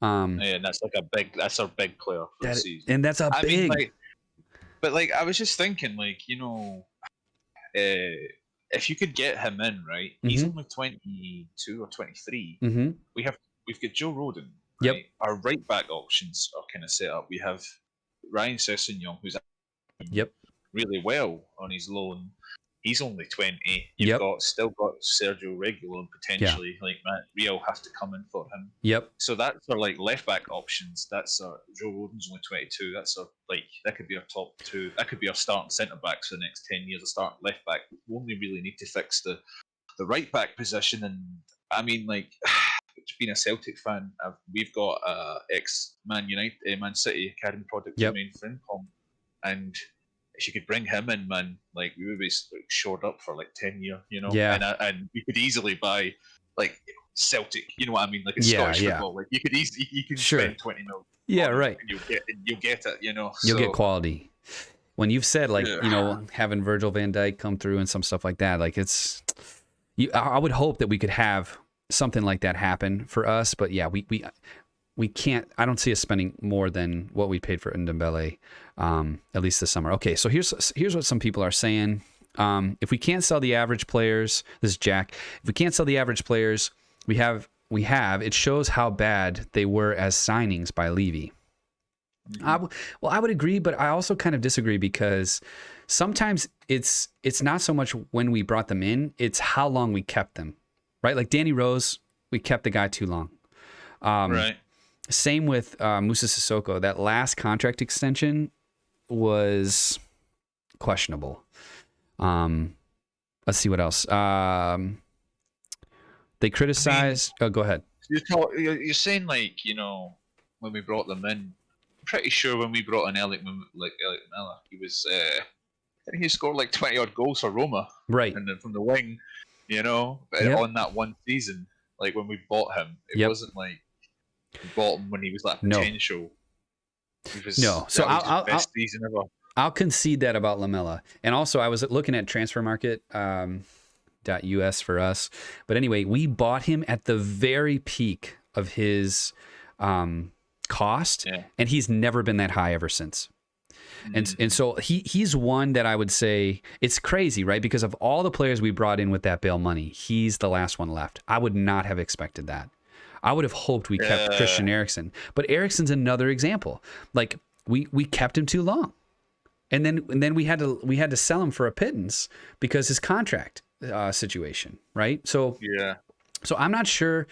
And that's our big player for the season. And that's but I was just thinking, like, you know, if you could get him in, right? He's only 22 or 23. We've got Joe Rodon. Right? Yep. Our right back options are kind of set up. We have Ryan Sessegnon, who's really well on his loan. He's only 20. You've still got Sergio Regulon potentially. Like, Matt Rio has to come in for him. Yep. So that's our like left back options. That's our Joe Rodon's only 22. That's our that could be our top two. That could be our starting centre backs for the next 10 years. A starting left back. We only really need to fix the right back position. And I mean, like, being a Celtic fan, we've got ex Man City academy product Jermaine Frimpong, and if you could bring him in, man, like, we would be like shored up for like 10 years, you know. Yeah. And we could easily buy, like, Celtic. You know what I mean? Like Yeah, Scottish yeah. football. Like you could easily Sure. spend 20 mil. Yeah, on it right. And you'll get it. You know. You'll So, get quality. When you've said like Yeah. having Virgil van Dijk come through and some stuff like that, like I would hope that we could have something like that happen for us, but yeah, we can't. I don't see us spending more than what we paid for Ndombele, at least this summer. Okay, so here's what some people are saying. If we can't sell the average players, this is Jack. If we can't sell the average players, we have. It shows how bad they were as signings by Levy. Well, I would agree, but I also kind of disagree because sometimes it's not so much when we brought them in, it's how long we kept them, right? Like Danny Rose, we kept the guy too long. Right. Same with Moussa Sissoko. That last contract extension was questionable. Let's see what else. They criticized. Oh, go ahead. You're saying like when we brought them in. I'm pretty sure when we brought in Elliot Miller, he was. I think he scored like 20 odd goals for Roma. Right. And then from the wing, Yep. on that one season, like when we bought him, it Yep. wasn't like we bought him when he was that No. potential. He was, No. So that was his best season ever. I'll concede that about Lamela. And also, I was looking at Transfermarket .us for us. But anyway, we bought him at the very peak of his cost, and he's never been that high ever since. And so he's one that I would say it's crazy, right? Because of all the players we brought in with that Bale money, he's the last one left. I would not have expected that. I would have hoped we kept Christian Eriksen. But Eriksen's another example. Like we kept him too long. And then we had to sell him for a pittance because his contract situation, right? So I'm not sure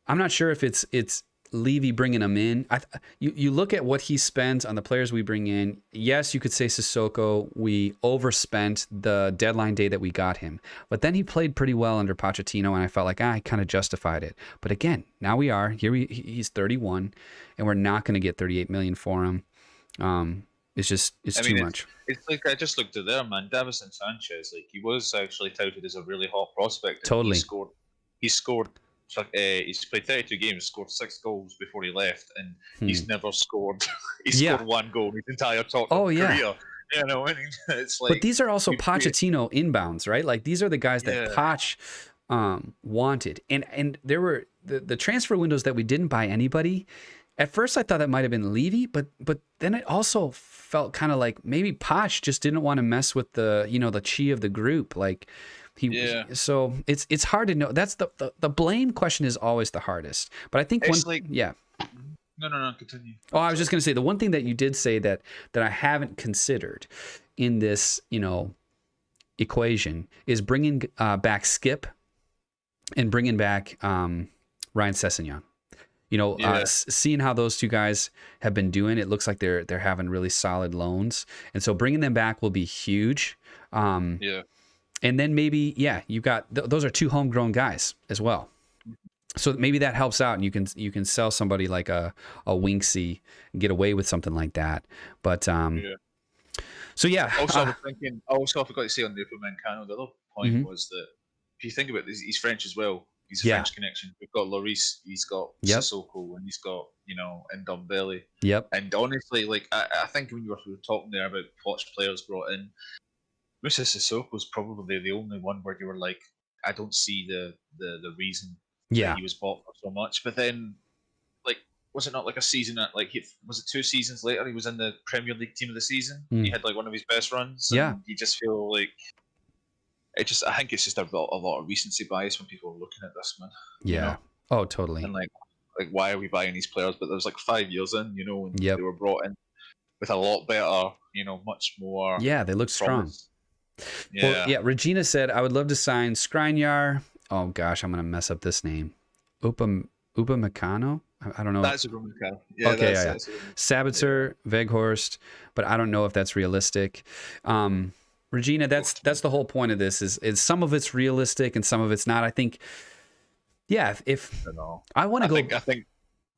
if it's Levy bringing him in. You look at what he spends on the players we bring in. Yes, you could say Sissoko, we overspent the deadline day that we got him. But then he played pretty well under Pochettino, and I felt like I kind of justified it. But again, now we are here. He's 31, and we're not going to get 38 million for him. It's too much. It's like I just looked at there, man. Davison Sanchez, like he was actually touted as a really hot prospect. Totally. He scored. He's played 32 games, scored 6 goals before he left, and he's never scored. He scored 1 goal in his entire Tottenham career. You know, I mean, it's like. But these are also Pochettino inbounds, right? Like these are the guys that Poch wanted, and there were the transfer windows that we didn't buy anybody. At first, I thought that might have been Levy, but then it also felt kind of like maybe Poch just didn't want to mess with the chi of the group, like. So it's hard to know. That's the blame question is always the hardest. But I think No, continue. Oh, I was just going to say the one thing that you did say that I haven't considered in this equation is bringing back Skip and bringing back Ryan Sessegnon. Seeing how those two guys have been doing, it looks like they're having really solid loans, and so bringing them back will be huge. And then maybe, you've got those are 2 homegrown guys as well. So maybe that helps out, and you can sell somebody like a Winksy and get away with something like that. But so Also, I was thinking. I forgot to say on the Upamecano. The other point was that if you think about this, he's French as well. He's a French connection. We've got Lloris, he's got Sissoko, and he's got Ndombele. Yep. And honestly, like I think when we were talking there about Poch players brought in. Moussa Sissoko was probably the only one where you were like, I don't see the reason that he was bought for so much. But then, like, was it not like a season at was it 2 seasons later he was in the Premier League team of the season? He had like one of his best runs. And you just feel like I think it's just a lot of recency bias when people are looking at this, man. Yeah. Oh, totally. And like why are we buying these players? But there was like 5 years in, and they were brought in with a lot better, much more. Yeah, they look strong. Yeah. Well, Regina said, I would love to sign Skriniar. Oh, gosh, I'm going to mess up this name. Upamecano? I don't know. That's Upamecano. Yeah, okay, Sabitzer, Weghorst, but I don't know if that's realistic. Regina, that's the whole point of this is some of it's realistic and some of it's not. I think, if I want to go...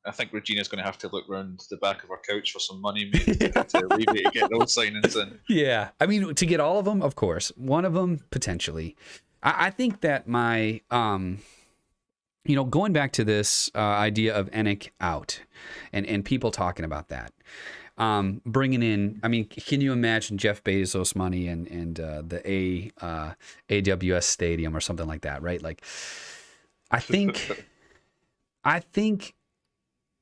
I think Regina's going to have to look around the back of her couch for some money, maybe, to leave it to get those signings in. Yeah. I mean, to get all of them, of course. One of them, potentially. I think that my going back to this idea of ENIC out and people talking about that, bringing in, I mean, can you imagine Jeff Bezos money and the AWS Stadium or something like that, right? Like, I think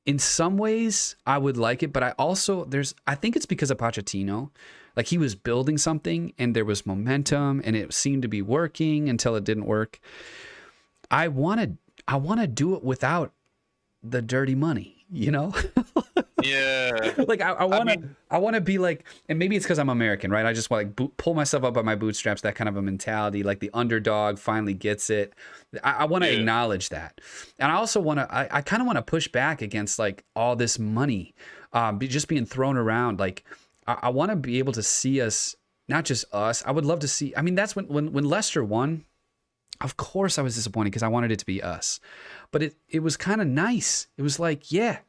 in some ways I would like it, but I think it's because of Pochettino. Like, he was building something and there was momentum and it seemed to be working until it didn't work. I want to do it without the dirty money, Yeah. Like, I want to be like, and maybe it's because I'm American, right? I just want to pull myself up by my bootstraps, that kind of a mentality, like the underdog finally gets it. I want to acknowledge that. And I also want to, I kind of want to push back against like all this money just being thrown around. Like, I want to be able to see us, not just us. I would love to see, I mean, that's when Leicester won, of course I was disappointed because I wanted it to be us. But it was kind of nice. It was like, yeah,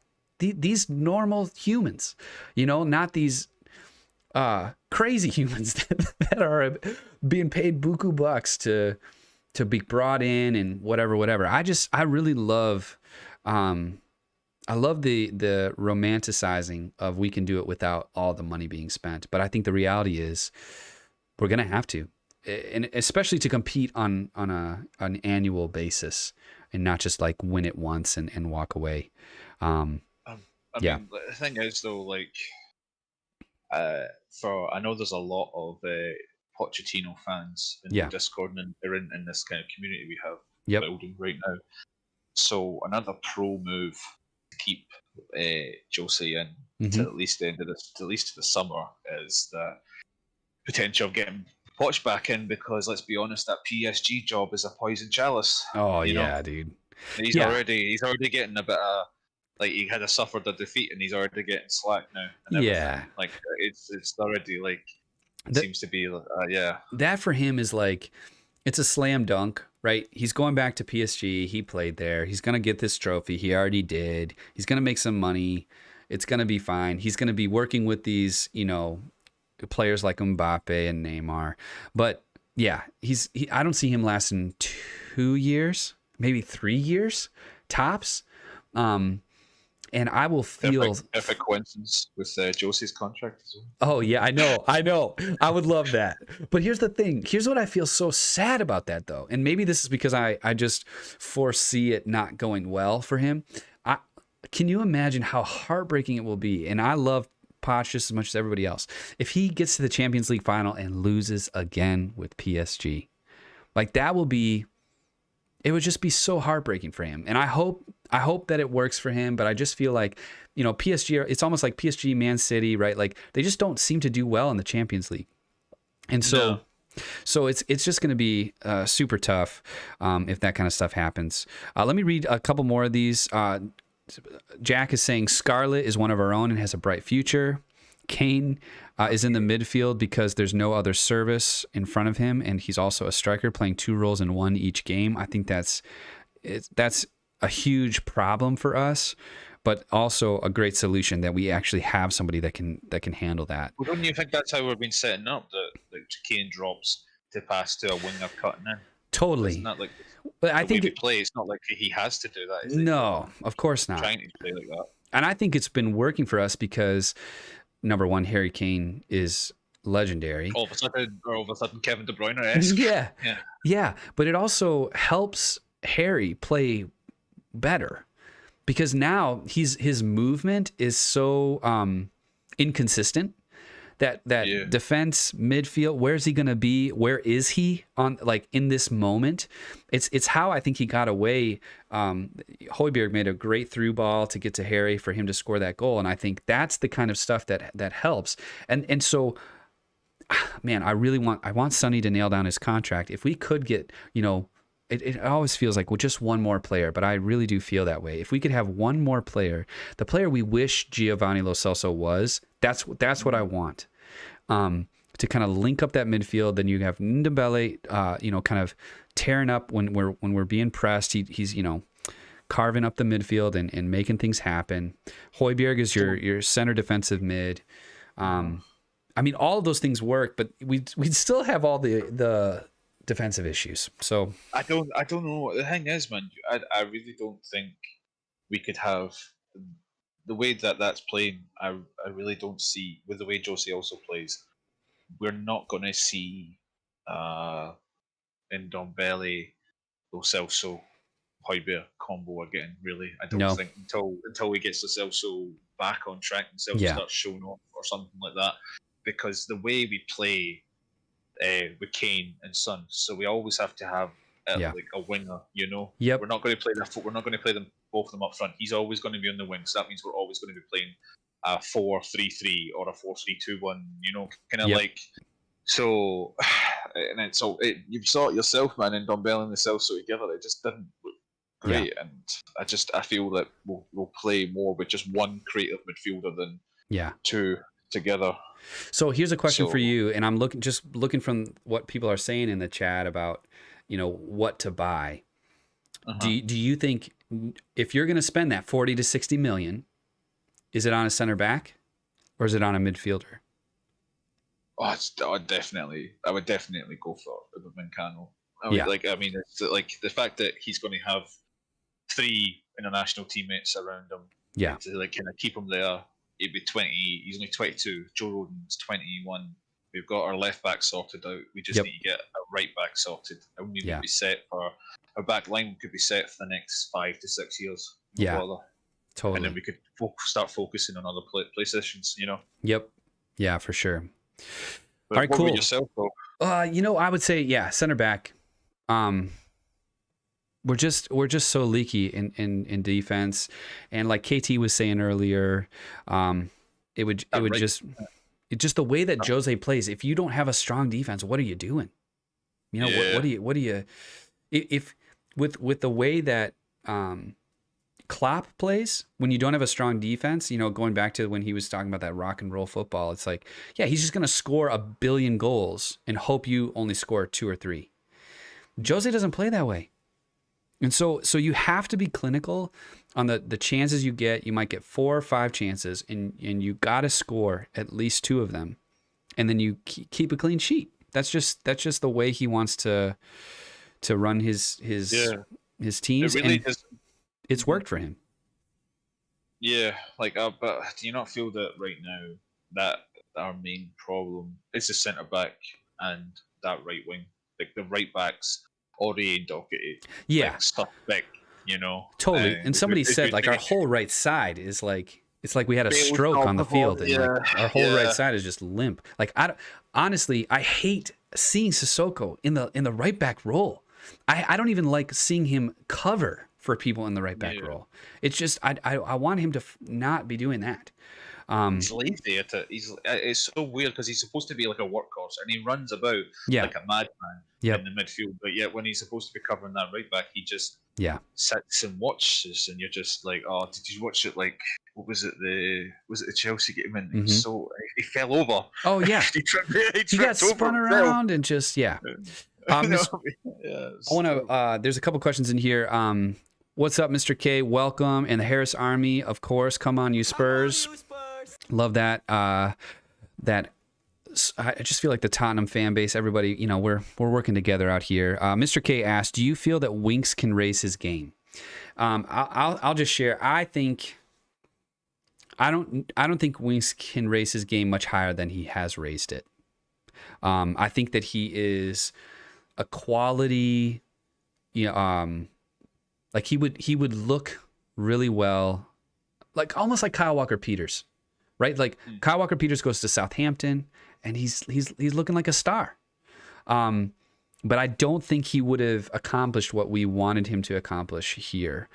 these normal humans, not these crazy humans that are being paid buku bucks to be brought in and whatever. I really love, I love the romanticizing of we can do it without all the money being spent. But I think the reality is we're going to have to, and especially to compete on an annual basis and not just like win it once and walk away. I mean, the thing is though, like, I know there's a lot of Pochettino fans in the Discord and they're in this kind of community we have building right now. So another pro move to keep Jose in to at least the end of this, at least to the summer, is the potential of getting Poch back in, because let's be honest, that PSG job is a poison chalice. Oh yeah, dude. He's already getting a bit of, like, he had suffered a defeat and he's already getting slack now. Like, it's already like seems to be That for him is like, it's a slam dunk, right? He's going back to PSG. He played there. He's gonna get this trophy. He already did. He's gonna make some money. It's gonna be fine. He's gonna be working with these, players like Mbappe and Neymar. But yeah, I don't see him lasting 2 years, maybe 3 years tops. And I will feel if a coincidence with Jose's contract as well. Oh yeah, I know. I would love that. But here's the thing. Here's what I feel so sad about that though. And maybe this is because I just foresee it not going well for him. Can you imagine how heartbreaking it will be? And I love Poch just as much as everybody else. If he gets to the Champions League final and loses again with PSG, like, that will be, it would just be so heartbreaking for him. And I hope that it works for him, but I just feel like, PSG, it's almost like PSG, Man City, right? Like, they just don't seem to do well in the Champions League. And so it's just going to be super tough if that kind of stuff happens. Let me read a couple more of these. Jack is saying Scarlett is one of our own and has a bright future. Kane is in the midfield because there's no other service in front of him, and he's also a striker playing 2 roles in one each game. I think that's a huge problem for us, but also a great solution that we actually have somebody that can handle that. Well, don't you think that's how we've been setting up, that Kane drops to pass to a winger cutting in? Totally. It's not like, but I think it's not like he has to do that. No, of course not. Trying to play like that. And I think it's been working for us because, number one, Harry Kane is legendary. All of a sudden, Kevin De Bruyne-esque. Yeah. But it also helps Harry play better because now his movement is so inconsistent that defense, midfield, where's he going to be? Where is he on, like, in this moment? It's how I think he got away. Højbjerg made a great through ball to get to Harry for him to score that goal. And I think that's the kind of stuff that helps. And so, man, I want Sonny to nail down his contract. If we could get, it always feels like, well, just one more player, but I really do feel that way. If we could have one more player, the player we wish Giovanni Lo Celso was, that's what I want. To kind of link up that midfield. Then you have Ndembele, kind of tearing up when we're being pressed. He's carving up the midfield and making things happen. Højbjerg is your center defensive mid. I mean, all of those things work, but we'd still have all the defensive issues. So I don't know. The thing is, man, I really don't think we could have the way that that's playing. I really don't see with the way Josie also plays. We're not going to see in Dombele, Lo Celso, Højbjerg combo again. Really, I don't no, think until he gets Lo Celso back on track and Celso Yeah. starts showing off or something like that. Because the way we play with Kane and Son, so we always have to have Yeah. like a winger. You know, Yep. we're not going to play we're not going to play them both of them up front. He's always going to be on the wing, so that means we're always going to be playing a 4-3-3 or a 4-3-2-1. You know, kind of Yep. like so. And then you saw it yourself, man, in Dombele and the Celso together. It just didn't look great, and I feel that we'll play more with just one creative midfielder than two together. So here's a question for you, and I'm looking from what people are saying in the chat about, what to buy. Do you think if you're going to spend that 40 to 60 million, is it on a center back or is it on a midfielder? Oh, I would definitely go for Mancano. It's like the fact that he's going to have 3 international teammates around him. Yeah. To like kind of keep him there. He'd be 20. He's only 22. Joe Rodon's 21. We've got our left back sorted out. We just need to get a right back sorted, and we would be set for our back line. Could be set for the next 5 to 6 years. Totally. And then we could start focusing on other play sessions. Yep. Yeah, for sure. But all right, what cool. about yourself, though? I would say center back. We're just so leaky in defense, and like KT was saying earlier, it would just the way that Jose plays. If you don't have a strong defense, what are you doing? What do you if with the way that Klopp plays, when you don't have a strong defense, going back to when he was talking about that rock and roll football, it's like, he's just going to score 1 billion goals and hope you only score 2 or 3. Jose doesn't play that way. And so you have to be clinical on the chances you get. You might get 4 or 5 chances, and you got to score at least 2 of them. And then you keep a clean sheet. That's just the way he wants to run his teams. It really and it's worked for him. Yeah, but do you not feel that right now that our main problem is the centre back and that right wing? Like the right backs, Ori and Doherty. Suspect, Totally. And somebody said our whole right side is like, it's like we had a stroke on the field, and our whole right side is just limp. Honestly, I hate seeing Sissoko in the right back role. I don't even like seeing him cover for people in the right back role. It's just I want him to not be doing that. He's lazy at it. It's so weird because he's supposed to be like a workhorse, and he runs about like a madman in the midfield. But yet when he's supposed to be covering that right back, he just sits and watches, and you're just like, oh, did you watch it? Like, what was it? The Chelsea game? And he fell over. Oh yeah, he got spun around and just I want to. There's a couple questions in here. What's up, Mr. K? Welcome, and the Harris Army, of course. Come on, you Spurs! Love that. I just feel like the Tottenham fan base, everybody, we're working together out here. Mr. K asked, do you feel that Winks can raise his game? I'll just share. I don't think Winks can raise his game much higher than he has raised it. I think that he is a quality, like he would look really well, like almost like Kyle Walker-Peters, right? Like Kyle Walker-Peters goes to Southampton and he's looking like a star. But I don't think he would have accomplished what we wanted him to accomplish here.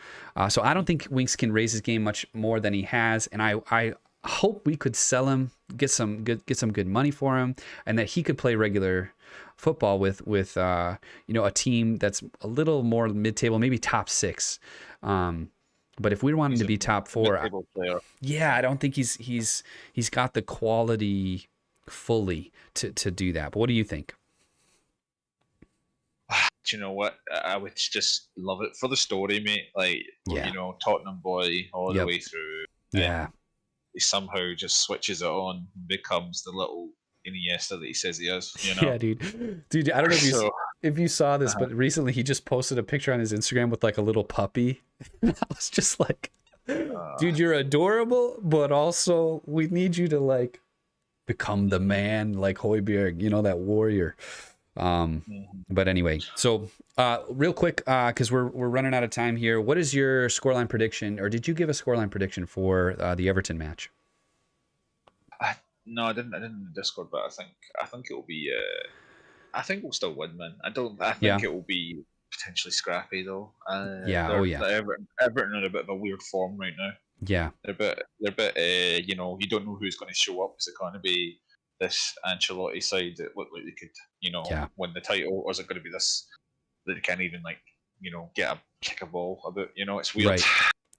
So I don't think Winks can raise his game much more than he has, and I hope we could sell him, get some good money for him, and that he could play regular football with a team that's a little more mid-table, maybe top 6. But if we want him to be top 4, I don't think he's got the quality fully to do that. But what do you think? Do you know what? I would just love it for the story, mate. Like, Tottenham boy all the way through. Yeah. He somehow just switches it on and becomes the little Iniesta that he says he is. Yeah, dude. I don't know if if you saw this, but recently he just posted a picture on his Instagram with like a little puppy. I was just like, dude, you're adorable, but also we need you to like become the man like Højbjerg, you know, that warrior. But anyway, so real quick, because we're running out of time here. What is your scoreline prediction, or did you give a scoreline prediction for the Everton match? No, I didn't in the Discord, but I think it will be. I think we'll still win, man. I think it will be potentially scrappy though. Yeah. Oh yeah. Everton are in a bit of a weird form right now. Yeah. They're a bit. You know, you don't know who's going to show up. Is it going to be this Ancelotti side that look like they could, you know, win the title, or is it going to be this that they can't even, like, you know, kick a ball about? You know, it's weird. Right.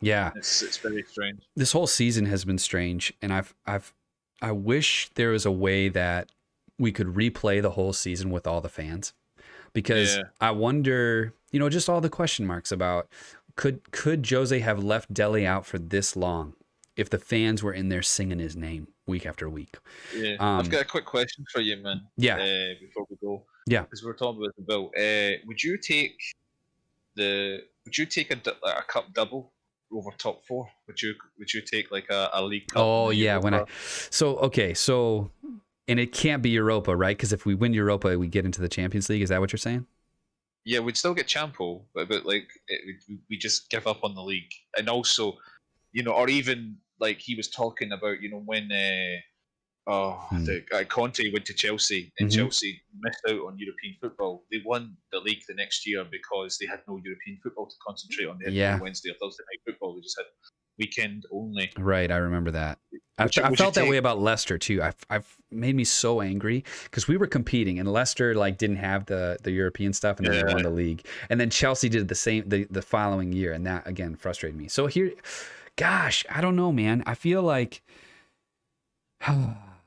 Yeah. It's very strange. This whole season has been strange, and I wish there was a way that we could replay the whole season with all the fans, because I wonder, you know, just all the question marks about could Jose have left Dele out for this long if the fans were in there singing his name week after week. Yeah, I've got a quick question for you, man. Yeah. Before we go. Yeah. Because we're talking about the bill. Would you take a cup double over top four? Would you take like a league cup? Oh yeah, and it can't be Europa, right? Because if we win Europa, we get into the Champions League. Is that what you're saying? Yeah, we'd still get Champo, but like we just give up on the league, and also, you know, or even like he was talking about, you know, when Conte went to Chelsea and Chelsea missed out on European football. They won the league the next year because they had no European football to concentrate on. They had no Wednesday or Thursday night football. They just had weekend only. Right, I remember that. I felt that way about Leicester too. I've made me so angry because we were competing and Leicester like didn't have the European stuff, and then they won the league. And then Chelsea did the same the following year, and that again frustrated me. So here, gosh, I don't know, man. I feel like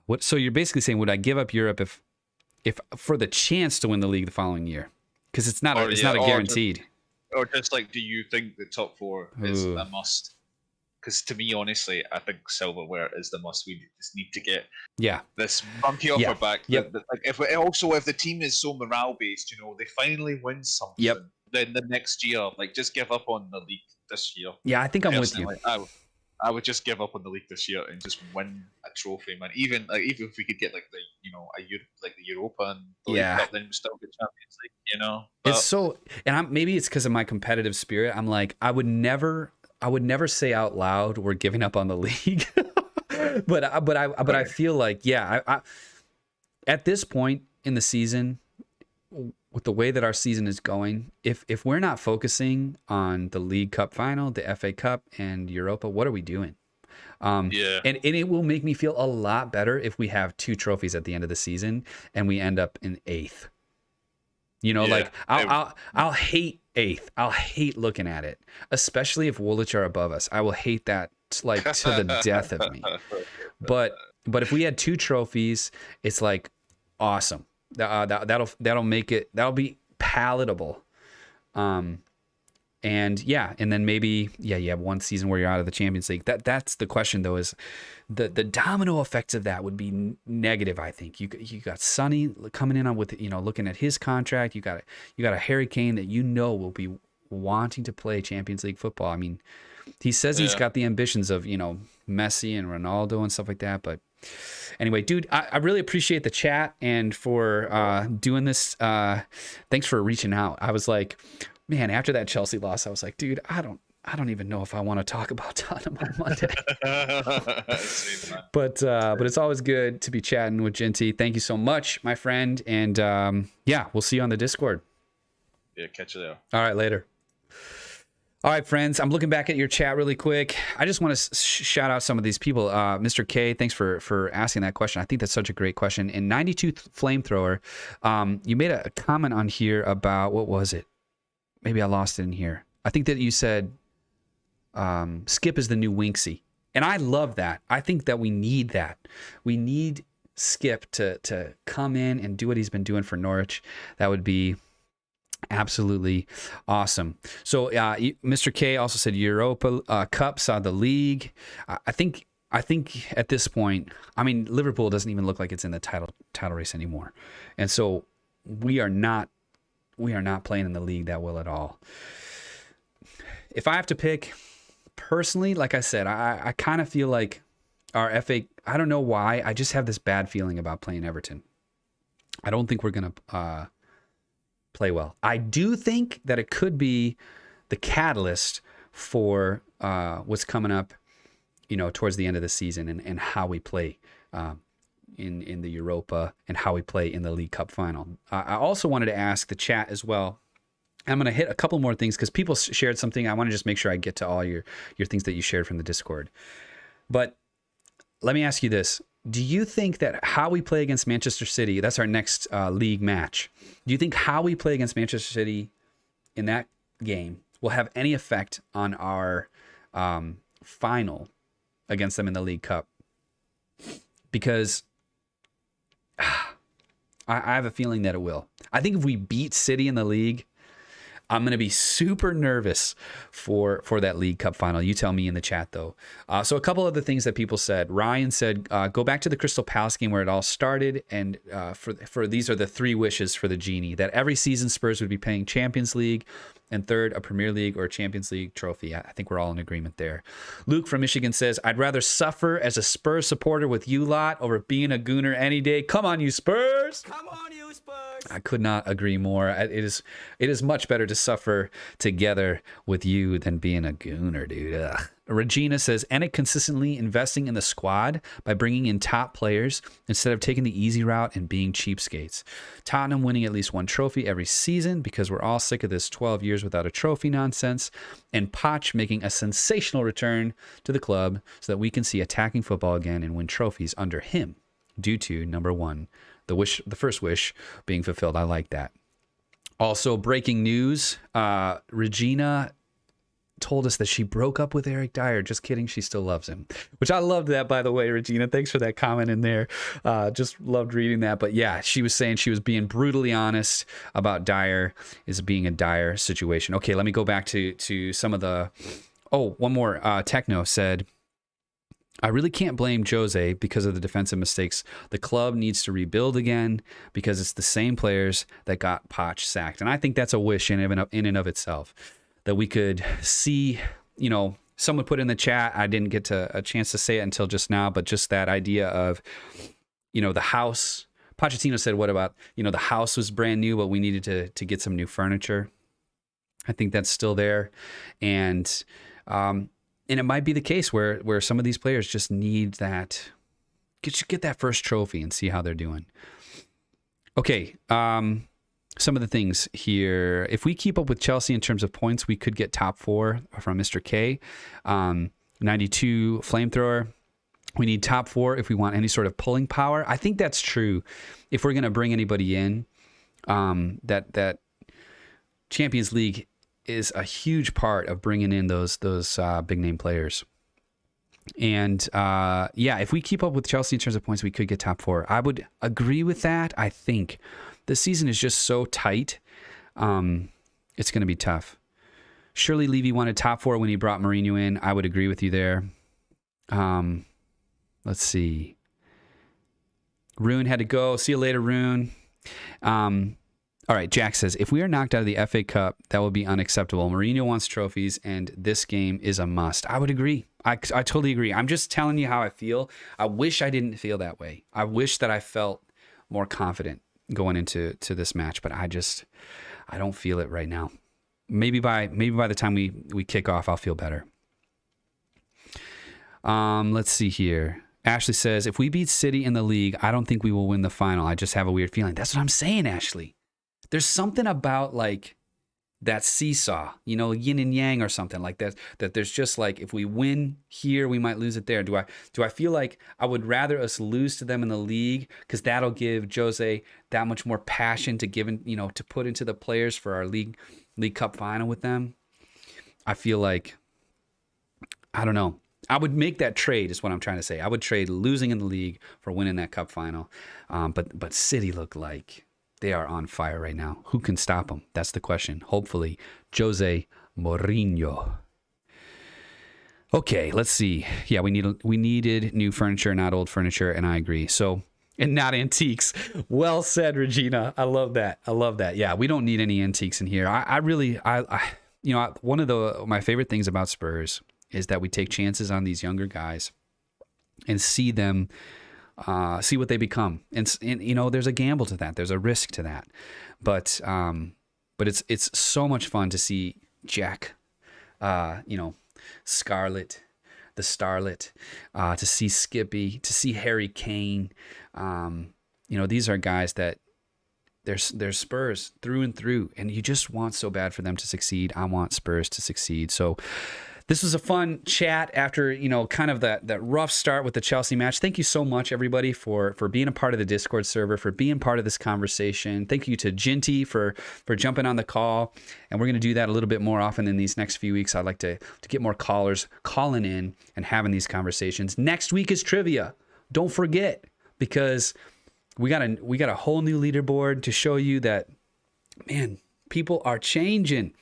what? So you're basically saying, would I give up Europe if for the chance to win the league the following year? Because it's not a guaranteed. Or just like, do you think the top four is a must? Because to me, honestly, I think silverware is the must. We just need to get this monkey off our back. Yep. Like if the team is so morale based, you know, they finally win something. Yep. Then the next year, like, just give up on the league this year. Yeah, I think I'm with you. I would just give up on the league this year and just win a trophy, man. Even if we could get like the Europa and the League Cup, then we still get Champions League. You know, it's so, and maybe it's because of my competitive spirit. I'm like, I would never say out loud we're giving up on the league, but I feel like I at this point in the season, with the way that our season is going, if we're not focusing on the League Cup final, the FA Cup, and Europa, what are we doing? And it will make me feel a lot better if we have 2 trophies at the end of the season and we end up in 8th. You know, like I'll hate 8th. I'll hate looking at it, especially if Woolwich are above us. I will hate that like to the death of me. But if we had 2 trophies, it's like awesome. That'll make it, that'll be palatable. And then maybe you have one season where you're out of the Champions League. That's the question though, is the domino effects of that would be negative. I think you got Sonny coming in on with, you know, looking at his contract. You got a Harry Kane that, you know, will be wanting to play Champions League football. I mean, he says he's got the ambitions of, you know, Messi and Ronaldo and stuff like that. But anyway, dude, I really appreciate the chat and for doing this. Thanks for reaching out. I was like, man, after that Chelsea loss, I was like, dude, I don't even know if I want to talk about Tottenham on Monday. But it's always good to be chatting with Genty. Thank you so much, my friend. And we'll see you on the Discord. Yeah, catch you there. All right, later. All right, friends, I'm looking back at your chat really quick. I just want to shout out some of these people. Mr. K, thanks for asking that question. I think that's such a great question. And 92 Flamethrower, you made a comment on here about, what was it? Maybe I lost it in here. I think that you said Skip is the new Winksy. And I love that. I think that we need that. We need Skip to come in and do what he's been doing for Norwich. That would be absolutely awesome. So Mr. K also said Europa Cup saw the league. I think at this point, I mean, Liverpool doesn't even look like it's in the title race anymore. And so we are not we are not playing in the league that well at all. If I have to pick personally, like I said, I kind of feel like our FA, I don't know why, I just have this bad feeling about playing Everton. I don't think we're going to play well. I do think that it could be the catalyst for what's coming up, towards the end of the season and how we play in the Europa and how we play in the League Cup final. I also wanted to ask the chat as well. I'm going to hit a couple more things because people shared something. I want to just make sure I get to all your things that you shared from the Discord. But let me ask you this. Do you think that how we play against Manchester City, that's our next league match, do you think how we play against Manchester City in that game will have any effect on our final against them in the League Cup? Because I have a feeling that it will. I think if we beat City in the league, I'm going to be super nervous for that League Cup final. You tell me in the chat, though. So a couple of the things that people said. Ryan said, go back to the Crystal Palace game where it all started. And for these are the 3 wishes for the genie. That every season Spurs would be playing Champions League. And third, a Premier League or a Champions League trophy. I think we're all in agreement there. Luke from Michigan says, I'd rather suffer as a Spurs supporter with you lot over being a Gooner any day. Come on, you Spurs! Come on, you Spurs! I could not agree more. It is much better to suffer together with you than being a Gooner, dude. Ugh. Regina says, and it consistently investing in the squad by bringing in top players instead of taking the easy route and being cheapskates. Tottenham winning at least 1 trophy every season because we're all sick of this 12 years without a trophy nonsense. And Poch making a sensational return to the club so that we can see attacking football again and win trophies under him due to, number 1, the first wish being fulfilled. I like that. Also, breaking news, Regina told us that she broke up with Eric Dyer. Just kidding. She still loves him, which I loved that, by the way, Regina. Thanks for that comment in there. Just loved reading that. But yeah, she was saying she was being brutally honest about Dyer is being a dire situation. Okay, let me go back to some of the... Oh, one more. Techno said, I really can't blame Jose because of the defensive mistakes. The club needs to rebuild again because it's the same players that got Poch sacked. And I think that's a wish in and of itself. That we could see, someone put in the chat, I didn't get a chance to say it until just now, but just that idea of, the house. Pochettino said, what about, the house was brand new, but we needed to get some new furniture. I think that's still there. And it might be the case where some of these players just need that, get that first trophy and see how they're doing. Okay, some of the things here. If we keep up with Chelsea in terms of points, we could get top 4 from Mr. K. 92 Flamethrower. We need top 4 if we want any sort of pulling power. I think that's true. If we're going to bring anybody in, that Champions League is a huge part of bringing in those big name players. And if we keep up with Chelsea in terms of points, we could get top 4. I would agree with that. I think the season is just so tight. It's going to be tough. Shirley Levy wanted top 4 when he brought Mourinho in. I would agree with you there. Let's see. Rune had to go. See you later, Rune. All right, Jack says, if we are knocked out of the FA Cup, that will be unacceptable. Mourinho wants trophies, and this game is a must. I would agree. I totally agree. I'm just telling you how I feel. I wish I didn't feel that way. I wish that I felt more confident going into this match, but I don't feel it right now. Maybe by the time we kick off, I'll feel better. Let's see here. Ashley says, if we beat City in the league, I don't think we will win the final. I just have a weird feeling. That's what I'm saying, Ashley. There's something about like that seesaw, yin and yang or something like that, that there's just like, if we win here, we might lose it there. Do I feel like I would rather us lose to them in the league because that'll give Jose that much more passion to give, to put into the players for our League Cup final with them? I feel like, I don't know. I would make that trade is what I'm trying to say. I would trade losing in the league for winning that cup final. But City look like they are on fire right now. Who can stop them? That's the question. Hopefully, Jose Mourinho. Okay, let's see. Yeah, we needed new furniture, not old furniture, and I agree. So and not antiques. Well said, Regina. I love that. I love that. Yeah, we don't need any antiques in here. I really, one of my favorite things about Spurs is that we take chances on these younger guys and see them, see what they become. And there's a gamble to that. There's a risk to that. But it's so much fun to see Jack, Scarlett, the Starlet, to see Skippy, to see Harry Kane. These are guys that they're Spurs through and through, and you just want so bad for them to succeed. I want Spurs to succeed. So this was a fun chat after, kind of that rough start with the Chelsea match. Thank you so much, everybody, for being a part of the Discord server, for being part of this conversation. Thank you to Ginty for jumping on the call. And we're going to do that a little bit more often in these next few weeks. I'd like to get more callers calling in and having these conversations. Next week is trivia. Don't forget, because we got a whole new leaderboard to show you that, man, people are changing.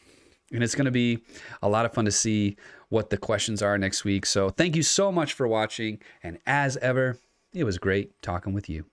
And it's going to be a lot of fun to see what the questions are next week. So thank you so much for watching. And as ever, it was great talking with you.